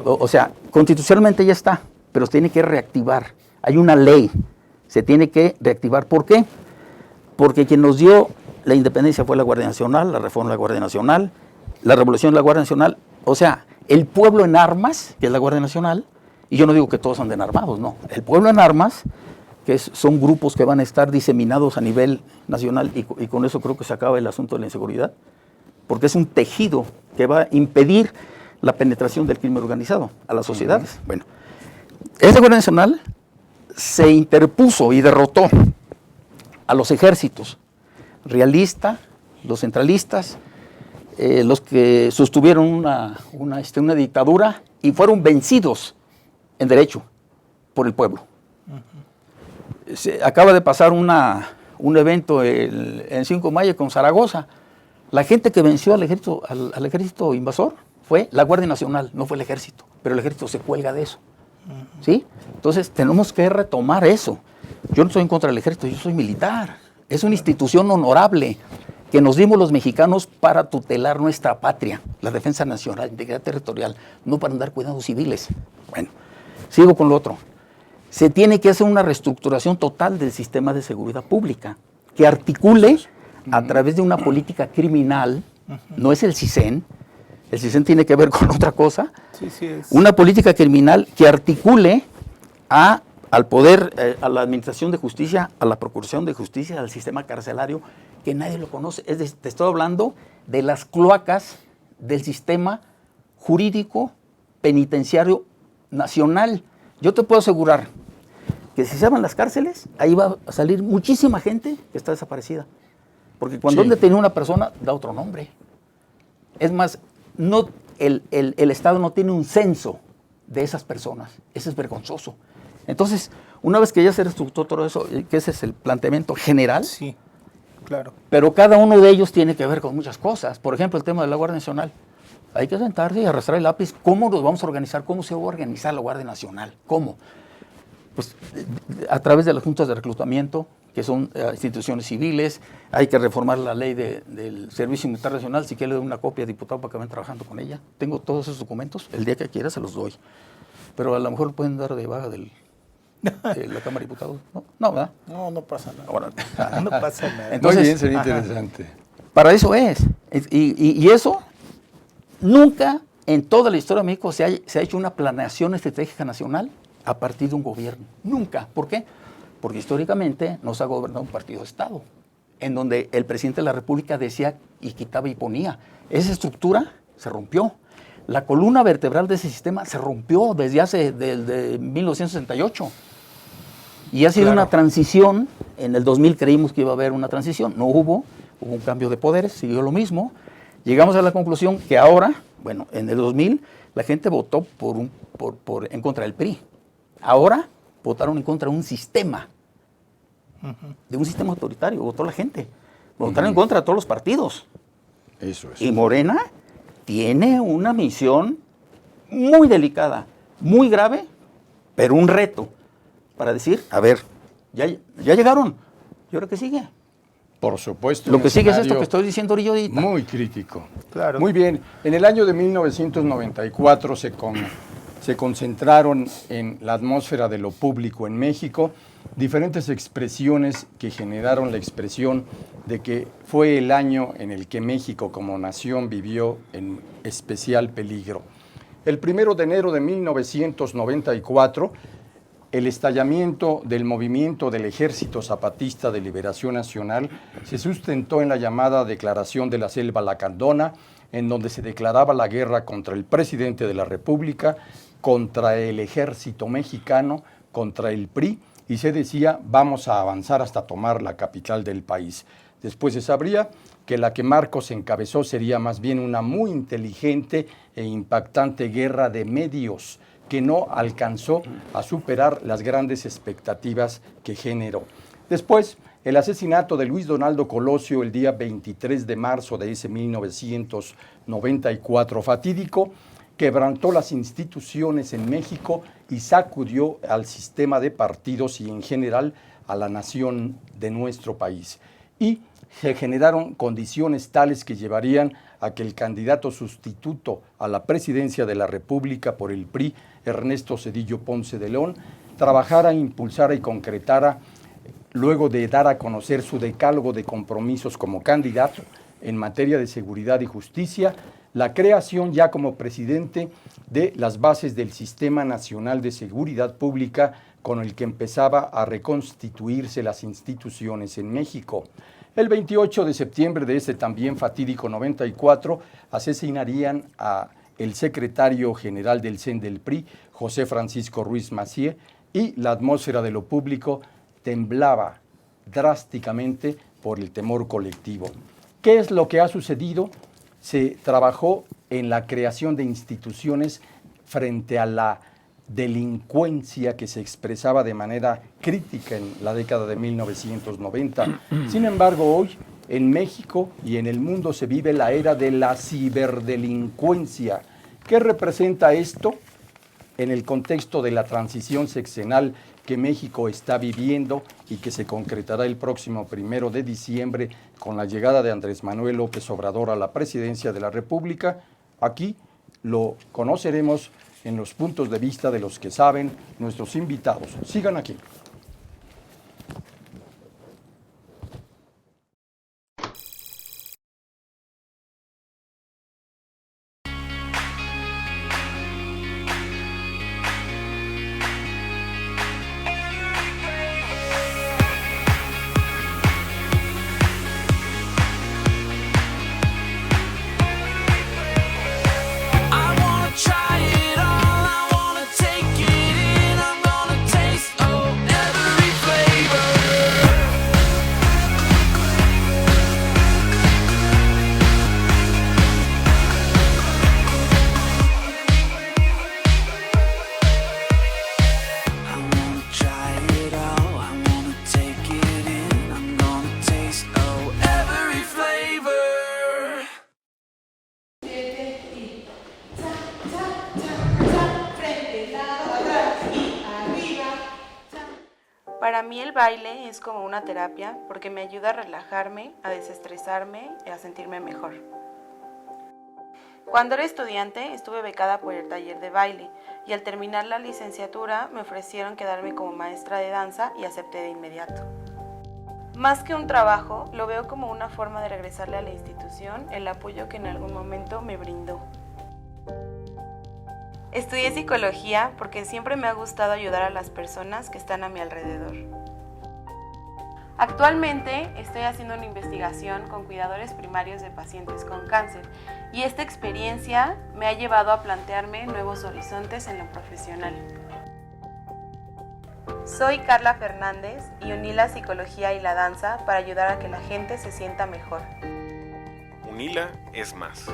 O sea, constitucionalmente ya está, pero se tiene que reactivar. Hay una ley, se tiene que reactivar. ¿Por qué? Porque quien nos dio la independencia fue la Guardia Nacional, la reforma de la Guardia Nacional, la revolución de la Guardia Nacional. O sea, el pueblo en armas, que es la Guardia Nacional, y yo no digo que todos anden armados, no. El pueblo en armas, que son grupos que van a estar diseminados a nivel nacional, y con eso creo que se acaba el asunto de la inseguridad, porque es un tejido que va a impedir la penetración del crimen organizado a las sociedades. Bueno, esa Guardia Nacional se interpuso y derrotó a los ejércitos realista, los centralistas, los que sostuvieron una dictadura y fueron vencidos en derecho por el pueblo. Acaba de pasar un evento en 5 de mayo con Zaragoza. La gente que venció al ejército invasor fue la Guardia Nacional, no fue el ejército, pero el ejército se cuelga de eso. ¿Sí? Entonces tenemos que retomar eso. Yo no estoy en contra del ejército, yo soy militar. Es una institución honorable que nos dimos los mexicanos para tutelar nuestra patria, la defensa nacional, integridad territorial, no para andar cuidando civiles. Bueno, sigo con lo otro. Se tiene que hacer una reestructuración total del sistema de seguridad pública, que articule a través de una política criminal, no es el CISEN tiene que ver con otra cosa, una política criminal que articule al poder, a la administración de justicia, a la procuración de justicia, al sistema carcelario, que nadie lo conoce. Te estoy hablando de las cloacas del sistema jurídico penitenciario nacional. Yo te puedo asegurar que si se abran las cárceles, ahí va a salir muchísima gente que está desaparecida. Porque cuando han detenido a una persona, da otro nombre. Es más, el Estado no tiene un censo de esas personas. Eso es vergonzoso. Entonces, una vez que ya se reestructuró todo eso, que ese es el planteamiento general, sí, claro. Pero cada uno de ellos tiene que ver con muchas cosas. Por ejemplo, el tema de la Guardia Nacional. Hay que sentarse y arrastrar el lápiz. ¿Cómo nos vamos a organizar? ¿Cómo se va a organizar la Guardia Nacional? ¿Cómo? Pues a través de las juntas de reclutamiento, que son instituciones civiles. Hay que reformar la ley del Servicio Militar Nacional. Si quiere, le doy una copia, diputado, para que vayan trabajando con ella. Tengo todos esos documentos. El día que quiera se los doy. Pero a lo mejor pueden dar de baja de la Cámara de Diputados. No, ¿verdad? No pasa nada. Ahora, no pasa nada. Entonces, muy bien, sería interesante. Para eso es. Y eso nunca en toda la historia de México se ha hecho una planeación estratégica nacional a partir de un gobierno. Nunca. ¿Por qué? Porque históricamente nos ha gobernado un partido de Estado, en donde el presidente de la República decía y quitaba y ponía. Esa estructura se rompió. La columna vertebral de ese sistema se rompió desde 1968. Y ha sido una transición. En el 2000 creímos que iba a haber una transición. No hubo un cambio de poderes, siguió lo mismo. llegamos a la conclusión que ahora, bueno, en el 2000, la gente votó en contra del PRI. Ahora votaron en contra de un sistema, de un sistema autoritario, votó la gente. Votaron en contra de todos los partidos. Eso es. Y Morena tiene una misión muy delicada, muy grave, pero un reto para decir, a ver, ya llegaron, ¿y ahora qué sigue? Por supuesto. Lo un que sigue es esto escenario que estoy diciendo ahorita. muy crítico. Claro. Muy bien. En el año de 1994 se concentraron en la atmósfera de lo público en México diferentes expresiones que generaron la expresión de que fue el año en el que México como nación vivió en especial peligro. El 1 de enero de 1994, el estallamiento del movimiento del Ejército Zapatista de Liberación Nacional se sustentó en la llamada Declaración de la Selva Lacandona, en donde se declaraba la guerra contra el presidente de la República, contra el ejército mexicano, contra el PRI, y se decía, vamos a avanzar hasta tomar la capital del país. Después se sabría que la que Marcos encabezó sería más bien una muy inteligente e impactante guerra de medios, que no alcanzó a superar las grandes expectativas que generó. Después, el asesinato de Luis Donaldo Colosio el día 23 de marzo de ese 1994 fatídico, quebrantó las instituciones en México y sacudió al sistema de partidos y en general a la nación de nuestro país. Y se generaron condiciones tales que llevarían a que el candidato sustituto a la presidencia de la República por el PRI, Ernesto Zedillo Ponce de León, trabajara, impulsara y concretara, luego de dar a conocer su decálogo de compromisos como candidato en materia de seguridad y justicia, la creación ya como presidente de las bases del Sistema Nacional de Seguridad Pública con el que empezaba a reconstituirse las instituciones en México. El 28 de septiembre de ese también fatídico 94 asesinarían a el secretario general del CEN del PRI, José Francisco Ruiz Massieu, y la atmósfera de lo público temblaba drásticamente por el temor colectivo. ¿Qué es lo que ha sucedido? Se trabajó en la creación de instituciones frente a la delincuencia que se expresaba de manera crítica en la década de 1990. Sin embargo, hoy en México y en el mundo se vive la era de la ciberdelincuencia. ¿Qué representa esto en el contexto de la transición sexenal que México está viviendo y que se concretará el próximo 1 de diciembre con la llegada de Andrés Manuel López Obrador a la presidencia de la República? Aquí lo conoceremos en los puntos de vista de los que saben nuestros invitados. Sigan aquí. I wanna try it all, I wanna take it in, I'm gonna taste every flavor. I wanna try it all, I wanna take it in, I'm gonna taste every flavor. Para mí el baile es como una terapia porque me ayuda a relajarme, a desestresarme y a sentirme mejor. Cuando era estudiante estuve becada por el taller de baile y al terminar la licenciatura me ofrecieron quedarme como maestra de danza y acepté de inmediato. Más que un trabajo, lo veo como una forma de regresarle a la institución el apoyo que en algún momento me brindó. Estudié psicología porque siempre me ha gustado ayudar a las personas que están a mi alrededor. Actualmente estoy haciendo una investigación con cuidadores primarios de pacientes con cáncer y esta experiencia me ha llevado a plantearme nuevos horizontes en lo profesional. Soy Carla Fernández y uní la psicología y la danza para ayudar a que la gente se sienta mejor. UNILA es más.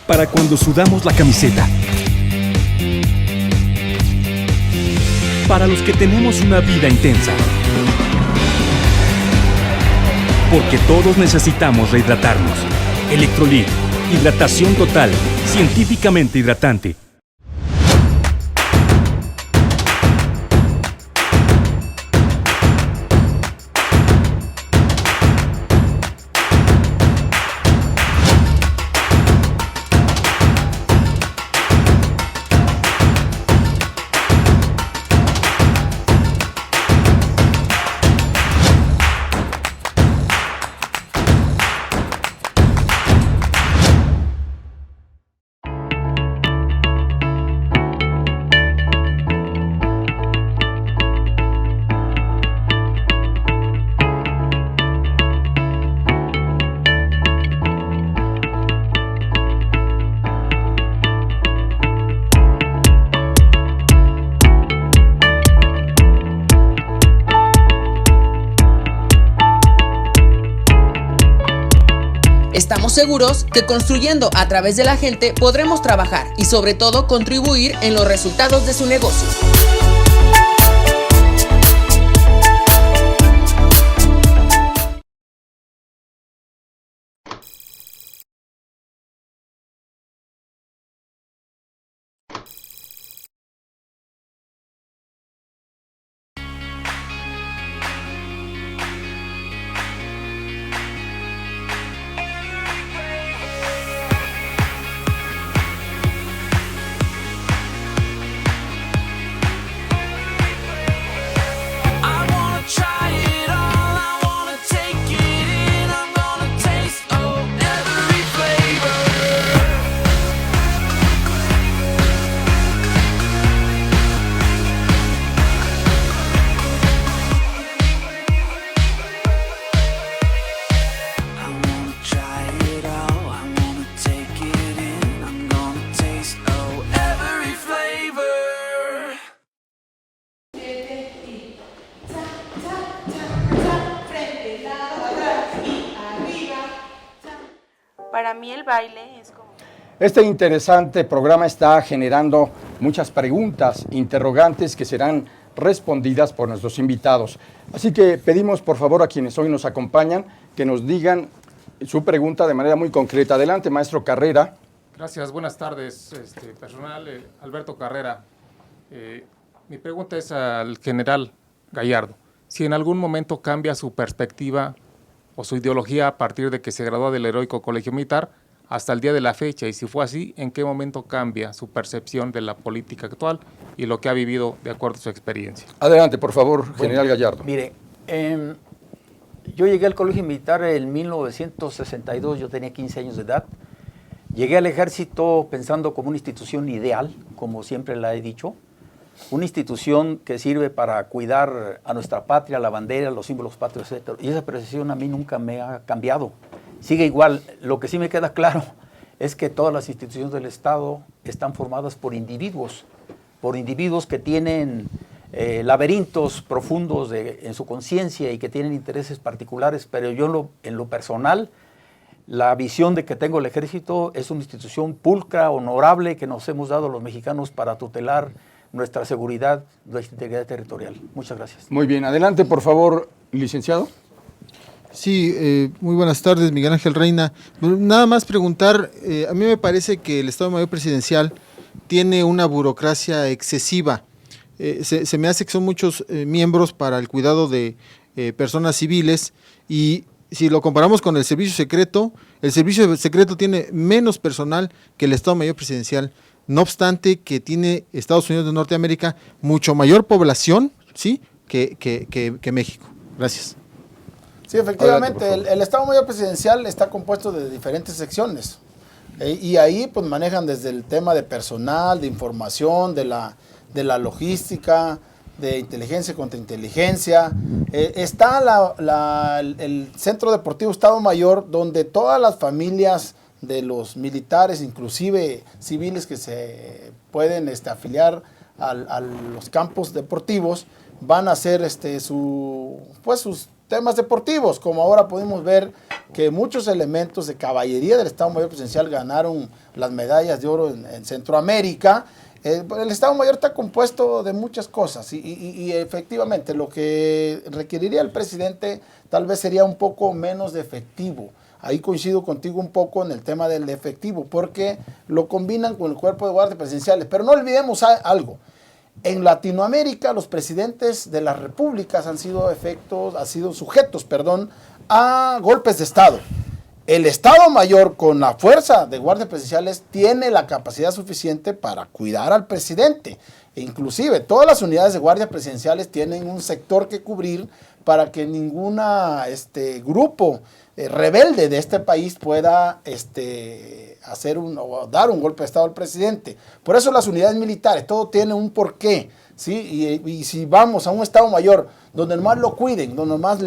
Para cuando sudamos la camiseta. Para los que tenemos una vida intensa. Porque todos necesitamos rehidratarnos. Electrolit, hidratación total, científicamente hidratante. Estamos seguros que construyendo a través de la gente podremos trabajar y sobre todo contribuir en los resultados de su negocio. I wanna try it all, I wanna take it in, I'm gonna taste every flavor. I wanna try it all, I wanna take it in, I'm gonna taste every flavor. Para mí el baile es como... Este interesante programa está generando muchas preguntas, interrogantes que serán respondidas por nuestros invitados. Así que pedimos por favor a quienes hoy nos acompañan que nos digan su pregunta de manera muy concreta. Adelante, maestro Carrera. Gracias, buenas tardes, personal. Alberto Carrera. Mi pregunta es al general Gallardo. Si en algún momento cambia su perspectiva o su ideología a partir de que se graduó del Heroico Colegio Militar hasta el día de la fecha, y si fue así, ¿en qué momento cambia su percepción de la política actual y lo que ha vivido de acuerdo a su experiencia? Adelante, por favor, general Gallardo. Mire, yo llegué al Colegio Militar en 1962, yo tenía 15 años de edad. Llegué al ejército pensando como una institución ideal, como siempre la he dicho, una institución que sirve para cuidar a nuestra patria, la bandera, los símbolos patrios, etc. Y esa percepción a mí nunca me ha cambiado. Sigue igual. Lo que sí me queda claro es que todas las instituciones del Estado están formadas por individuos que tienen laberintos profundos en su conciencia y que tienen intereses particulares, pero yo en lo personal, la visión de que tengo el ejército es una institución pulcra, honorable, que nos hemos dado los mexicanos para tutelar nuestra seguridad, nuestra integridad territorial. Muchas gracias. Muy bien, adelante por favor, licenciado. Sí, muy buenas tardes, Miguel Ángel Reina. Nada más preguntar, a mí me parece que el Estado Mayor Presidencial tiene una burocracia excesiva. Se me hace que son muchos miembros para el cuidado de personas civiles, y si lo comparamos con el servicio secreto tiene menos personal que el Estado Mayor Presidencial, no obstante que tiene Estados Unidos de Norteamérica mucho mayor población, ¿sí?, que México. Gracias. Sí, efectivamente, el Estado Mayor Presidencial está compuesto de diferentes secciones, y ahí pues manejan desde el tema de personal, de información, de la logística, de inteligencia contra inteligencia. Está el Centro Deportivo Estado Mayor, donde todas las familias de los militares, inclusive civiles que se pueden afiliar a los campos deportivos, van a hacer sus temas deportivos, como ahora podemos ver que muchos elementos de caballería del Estado Mayor Presidencial ganaron las medallas de oro en Centroamérica. El Estado Mayor está compuesto de muchas cosas y efectivamente lo que requeriría el presidente tal vez sería un poco menos de efectivo. Ahí coincido contigo un poco en el tema del efectivo, porque lo combinan con el cuerpo de guardias presidenciales. Pero no olvidemos algo. En Latinoamérica los presidentes de las repúblicas han sido sujetos a golpes de Estado. El Estado Mayor, con la fuerza de guardias presidenciales, tiene la capacidad suficiente para cuidar al presidente. E inclusive, todas las unidades de guardias presidenciales tienen un sector que cubrir para que ningún grupo rebelde de este país pueda dar un golpe de Estado al presidente. Por eso las unidades militares, todo tiene un porqué, ¿sí? Y si vamos a un Estado Mayor donde nomás lo cuiden, donde nomás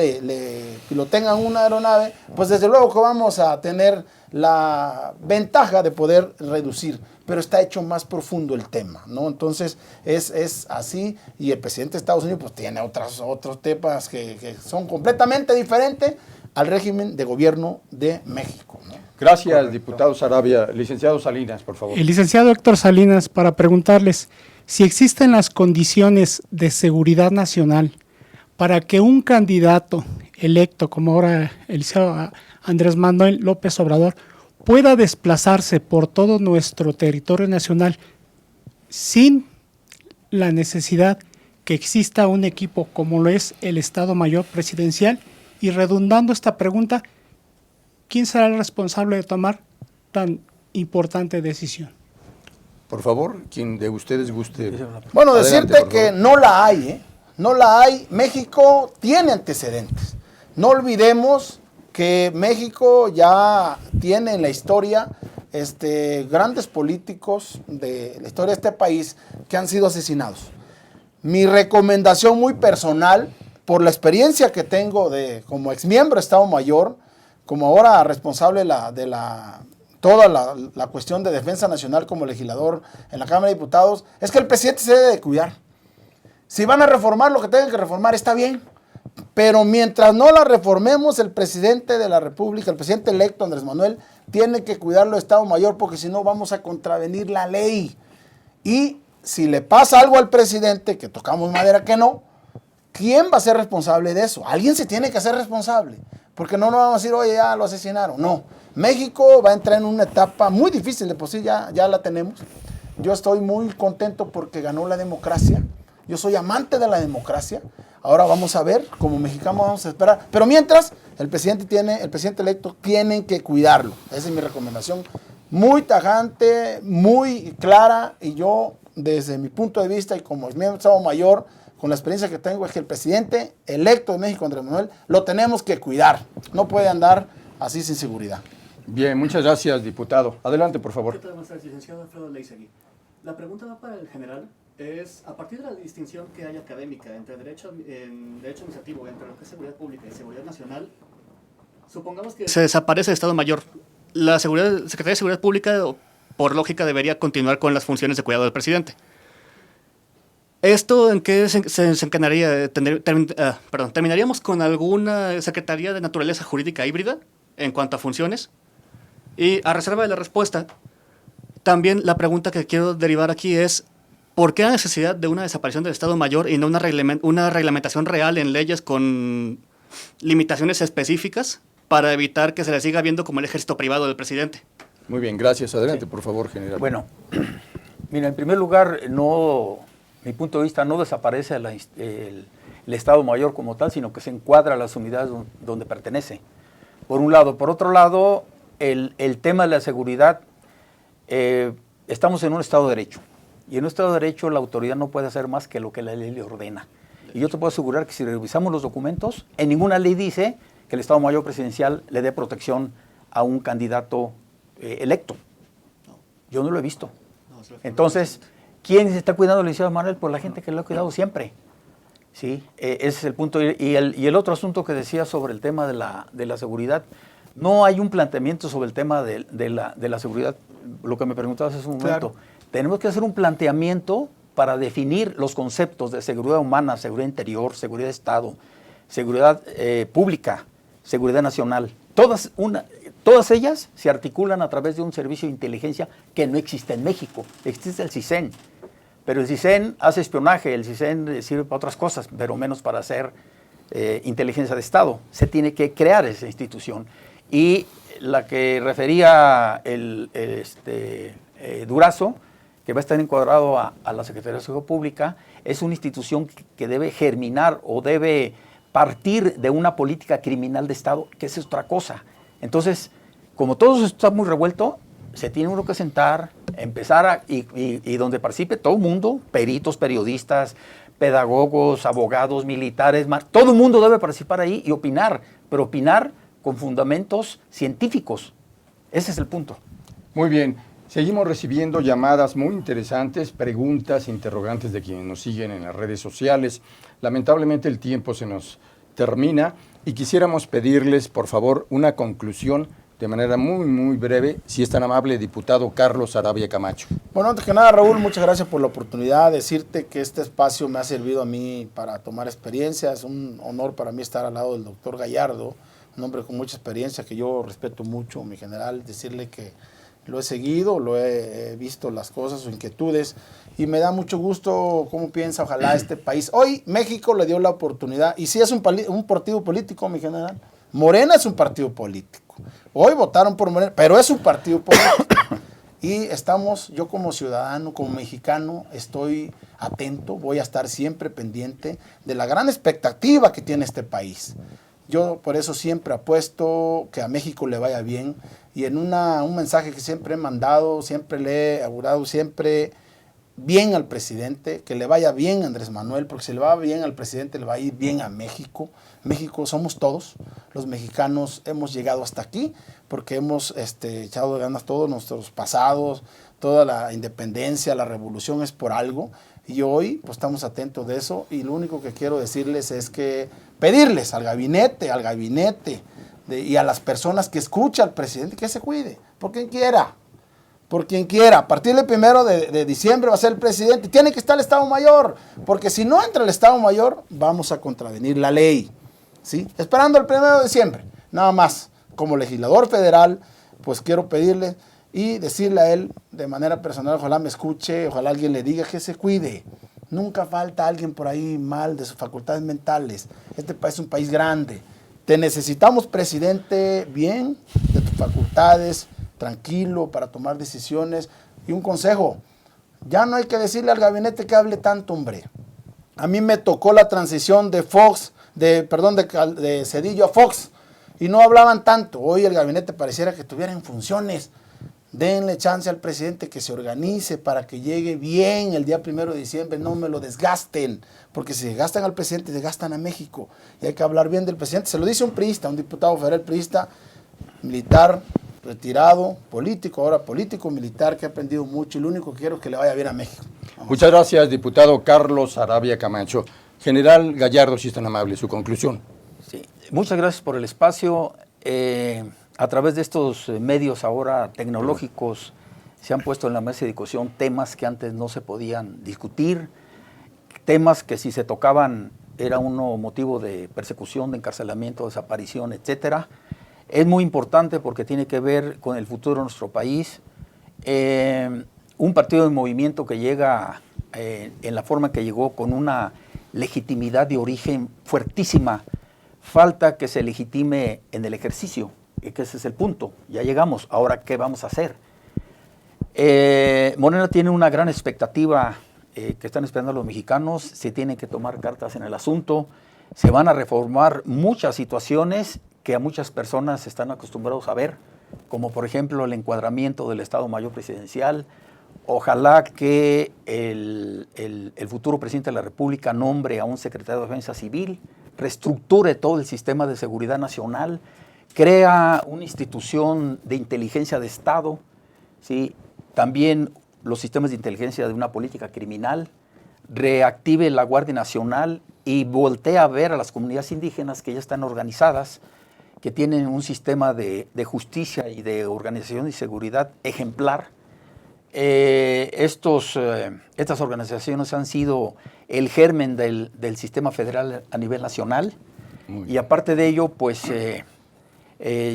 lo tengan una aeronave, pues desde luego que vamos a tener la ventaja de poder reducir, pero está hecho más profundo el tema, ¿no? Entonces es así, y el presidente de Estados Unidos pues tiene otros temas que son completamente diferentes al régimen de gobierno de México, ¿no? Gracias, diputado Sarabia. Licenciado Salinas, por favor. El licenciado Héctor Salinas, para preguntarles si existen las condiciones de seguridad nacional para que un candidato electo, como ahora el licenciado Andrés Manuel López Obrador, pueda desplazarse por todo nuestro territorio nacional sin la necesidad que exista un equipo como lo es el Estado Mayor Presidencial. Y redundando esta pregunta, ¿quién será el responsable de tomar tan importante decisión? Por favor, quien de ustedes guste. Bueno, Adelante, decirte que no la hay, no la hay. México tiene antecedentes. No olvidemos que México ya tiene en la historia grandes políticos de la historia de este país que han sido asesinados. Mi recomendación muy personal, por la experiencia que tengo como exmiembro de Estado Mayor, como ahora responsable de toda la cuestión de defensa nacional como legislador en la Cámara de Diputados, es que el presidente se debe de cuidar. Si van a reformar lo que tengan que reformar, está bien, pero mientras no la reformemos, el presidente de la República, el presidente electo Andrés Manuel, tiene que cuidarlo de Estado Mayor, porque si no vamos a contravenir la ley. Y si le pasa algo al presidente, que tocamos madera que no, ¿quién va a ser responsable de eso? Alguien se tiene que hacer responsable, porque no nos vamos a decir, oye, ya lo asesinaron. No, México va a entrar en una etapa muy difícil, de por sí ya la tenemos. Yo estoy muy contento porque ganó la democracia. Yo soy amante de la democracia. Ahora vamos a ver, como mexicanos vamos a esperar. Pero mientras, el presidente electo tienen que cuidarlo. Esa es mi recomendación. Muy tajante, muy clara, y yo, desde mi punto de vista y como miembro del Estado Mayor, con la experiencia que tengo, es que el presidente electo de México, Andrés Manuel, lo tenemos que cuidar. No puede andar así sin seguridad. Bien, muchas gracias, diputado. Adelante, por favor. ¿Qué tal? Buenas tardes, licenciado Alfredo Leisegui. La pregunta va para el general. Es, a partir de la distinción que hay académica entre derecho administrativo, entre lo que es seguridad pública y seguridad nacional, supongamos que se desaparece el Estado Mayor. La Secretaría de Seguridad Pública, por lógica, debería continuar con las funciones de cuidado del presidente. ¿Esto en qué se encadenaría? ¿Terminaríamos con alguna secretaría de naturaleza jurídica híbrida en cuanto a funciones? Y a reserva de la respuesta, también la pregunta que quiero derivar aquí es, ¿por qué la necesidad de una desaparición del Estado Mayor y no una reglamentación real en leyes con limitaciones específicas para evitar que se le siga viendo como el ejército privado del presidente? Muy bien, gracias. Adelante, por favor, general. Bueno, mira, en primer lugar, mi punto de vista, no desaparece el Estado Mayor como tal, sino que se encuadra a las unidades donde pertenece. Por un lado. Por otro lado, el tema de la seguridad, estamos en un Estado de Derecho. Y en un Estado de Derecho la autoridad no puede hacer más que lo que la ley le ordena. Y yo te puedo asegurar que si revisamos los documentos, en ninguna ley dice que el Estado Mayor Presidencial le dé protección a un candidato electo. Yo no lo he visto. Entonces, ¿quién se está cuidando del licenciado Manuel? Por la gente que lo ha cuidado siempre. ¿Sí? Ese es el punto. Y el otro asunto que decía sobre el tema de la seguridad, No hay un planteamiento sobre el tema de la seguridad, lo que me preguntabas hace un momento. Claro. Tenemos que hacer un planteamiento para definir los conceptos de seguridad humana, seguridad interior, seguridad de Estado, seguridad pública, seguridad nacional. Todas ellas se articulan a través de un servicio de inteligencia que no existe en México. Existe el CISEN, pero el CISEN hace espionaje, el CISEN sirve para otras cosas, pero menos para hacer inteligencia de Estado. Se tiene que crear esa institución. Y la que refería Durazo, que va a estar encuadrado a la Secretaría de Seguridad Pública, es una institución que debe germinar o debe partir de una política criminal de Estado, que es otra cosa. Entonces, como todo eso está muy revuelto, se tiene uno que sentar, empezar y donde participe todo el mundo, peritos, periodistas, pedagogos, abogados, militares, todo el mundo debe participar ahí y opinar, pero opinar con fundamentos científicos. Ese es el punto. Muy bien. Seguimos recibiendo llamadas muy interesantes, preguntas, interrogantes de quienes nos siguen en las redes sociales. Lamentablemente el tiempo se nos termina y quisiéramos pedirles, por favor, una conclusión de manera muy, muy breve, si es tan amable, diputado Carlos Sarabia Camacho. Bueno, antes que nada, Raúl, muchas gracias por la oportunidad. Decirte que este espacio me ha servido a mí para tomar experiencia. Es un honor para mí estar al lado del doctor Gallardo, un hombre con mucha experiencia que yo respeto mucho, mi general. Decirle que lo he seguido, lo he visto las cosas, sus inquietudes, y me da mucho gusto cómo piensa, ojalá, este país. Hoy México le dio la oportunidad, y sí es un partido político, mi general. Morena es un partido político. Hoy votaron por Morena, pero es un partido político. Y estamos, yo como ciudadano, como mexicano, estoy atento, voy a estar siempre pendiente de la gran expectativa que tiene este país. Yo por eso siempre apuesto que a México le vaya bien, y en un mensaje que siempre he mandado, siempre le he augurado, siempre bien al presidente, que le vaya bien a Andrés Manuel, porque si le va bien al presidente, le va a ir bien a México. México somos todos, los mexicanos hemos llegado hasta aquí, porque hemos echado de ganas todos nuestros pasados, toda la independencia, la revolución es por algo, y hoy pues estamos atentos de eso, y lo único que quiero decirles es que pedirles al gabinete y a las personas que escuchan al presidente que se cuide, por quien quiera. A partir del 1 de diciembre va a ser el presidente, tiene que estar el Estado Mayor, porque si no entra el Estado Mayor, vamos a contravenir la ley, ¿sí? Esperando el 1 de diciembre, nada más. Como legislador federal, pues quiero pedirle y decirle a él de manera personal, ojalá me escuche, ojalá alguien le diga que se cuide. Nunca falta alguien por ahí mal de sus facultades mentales. Este país es un país grande. Te necesitamos, presidente, bien, de tus facultades, tranquilo para tomar decisiones. Y un consejo, ya no hay que decirle al gabinete que hable tanto, hombre. A mí me tocó la transición de Zedillo a Fox y no hablaban tanto. Hoy el gabinete pareciera que estuviera en funciones. Denle chance al presidente que se organice para que llegue bien el día 1 de diciembre, no me lo desgasten, porque si desgastan al presidente, desgastan a México. Y hay que hablar bien del presidente. Se lo dice un priista, un diputado federal priista, militar, retirado, político, ahora político, militar, que ha aprendido mucho, y lo único que quiero es que le vaya bien a México. Vamos. Muchas gracias, diputado Carlos Sarabia Camacho. General Gallardo, si es tan amable, su conclusión. Sí, muchas gracias por el espacio. A través de estos medios ahora tecnológicos se han puesto en la mesa de discusión temas que antes no se podían discutir, temas que si se tocaban era uno motivo de persecución, de encarcelamiento, desaparición, etcétera. Es muy importante porque tiene que ver con el futuro de nuestro país. Un partido de movimiento que llega en la forma que llegó, con una legitimidad de origen fuertísima, falta que se legitime en el ejercicio, que ese es el punto. Ya llegamos, ahora ¿qué vamos a hacer? Morena tiene una gran expectativa que están esperando los mexicanos, se tienen que tomar cartas en el asunto, se van a reformar muchas situaciones que a muchas personas están acostumbrados a ver, como por ejemplo el encuadramiento del Estado Mayor Presidencial. Ojalá que el futuro presidente de la República nombre a un secretario de Defensa Civil, reestructure todo el sistema de seguridad nacional, crea una institución de inteligencia de Estado, ¿sí? También los sistemas de inteligencia de una política criminal, reactive la Guardia Nacional y voltea a ver a las comunidades indígenas que ya están organizadas que tienen un sistema de justicia y de organización y seguridad ejemplar. Estas organizaciones han sido el germen del sistema federal a nivel nacional. Y aparte de ello, pues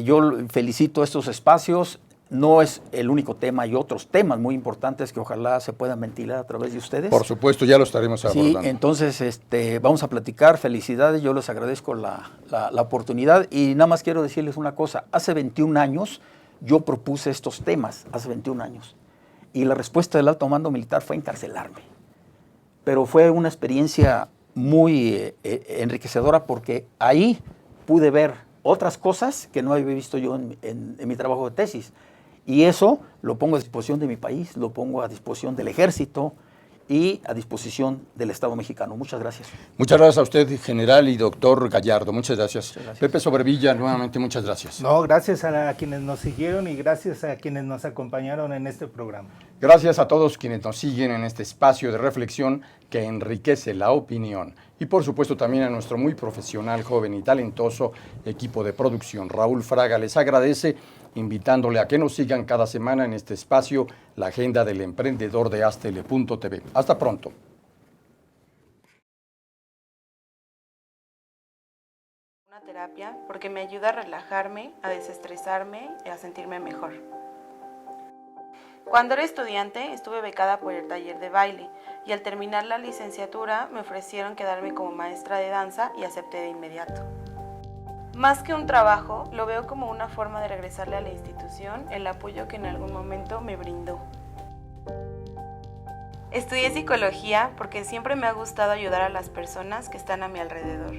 yo felicito estos espacios. No es el único tema, hay otros temas muy importantes que ojalá se puedan ventilar a través de ustedes. Por supuesto, ya lo estaremos abordando. Sí, entonces vamos a platicar. Felicidades, yo les agradezco la oportunidad y nada más quiero decirles una cosa. Hace 21 años yo propuse estos temas, hace 21 años, y la respuesta del alto mando militar fue encarcelarme. Pero fue una experiencia muy enriquecedora porque ahí pude ver otras cosas que no había visto yo en mi trabajo de tesis. Y eso lo pongo a disposición de mi país, lo pongo a disposición del Ejército y a disposición del Estado mexicano. Muchas gracias. Muchas gracias a usted, general y doctor Gallardo. Muchas gracias. Pepe Sobrevilla, nuevamente muchas gracias. No, gracias a quienes nos siguieron y gracias a quienes nos acompañaron en este programa. Gracias a todos quienes nos siguen en este espacio de reflexión que enriquece la opinión. Y por supuesto también a nuestro muy profesional, joven y talentoso equipo de producción. Raúl Fraga les agradece, invitándole a que nos sigan cada semana en este espacio, la agenda del emprendedor de Astele.tv. Hasta pronto. Una terapia porque me ayuda a relajarme, a desestresarme y a sentirme mejor. Cuando era estudiante estuve becada por el taller de baile y al terminar la licenciatura me ofrecieron quedarme como maestra de danza y acepté de inmediato. Más que un trabajo, lo veo como una forma de regresarle a la institución el apoyo que en algún momento me brindó. Estudié psicología porque siempre me ha gustado ayudar a las personas que están a mi alrededor.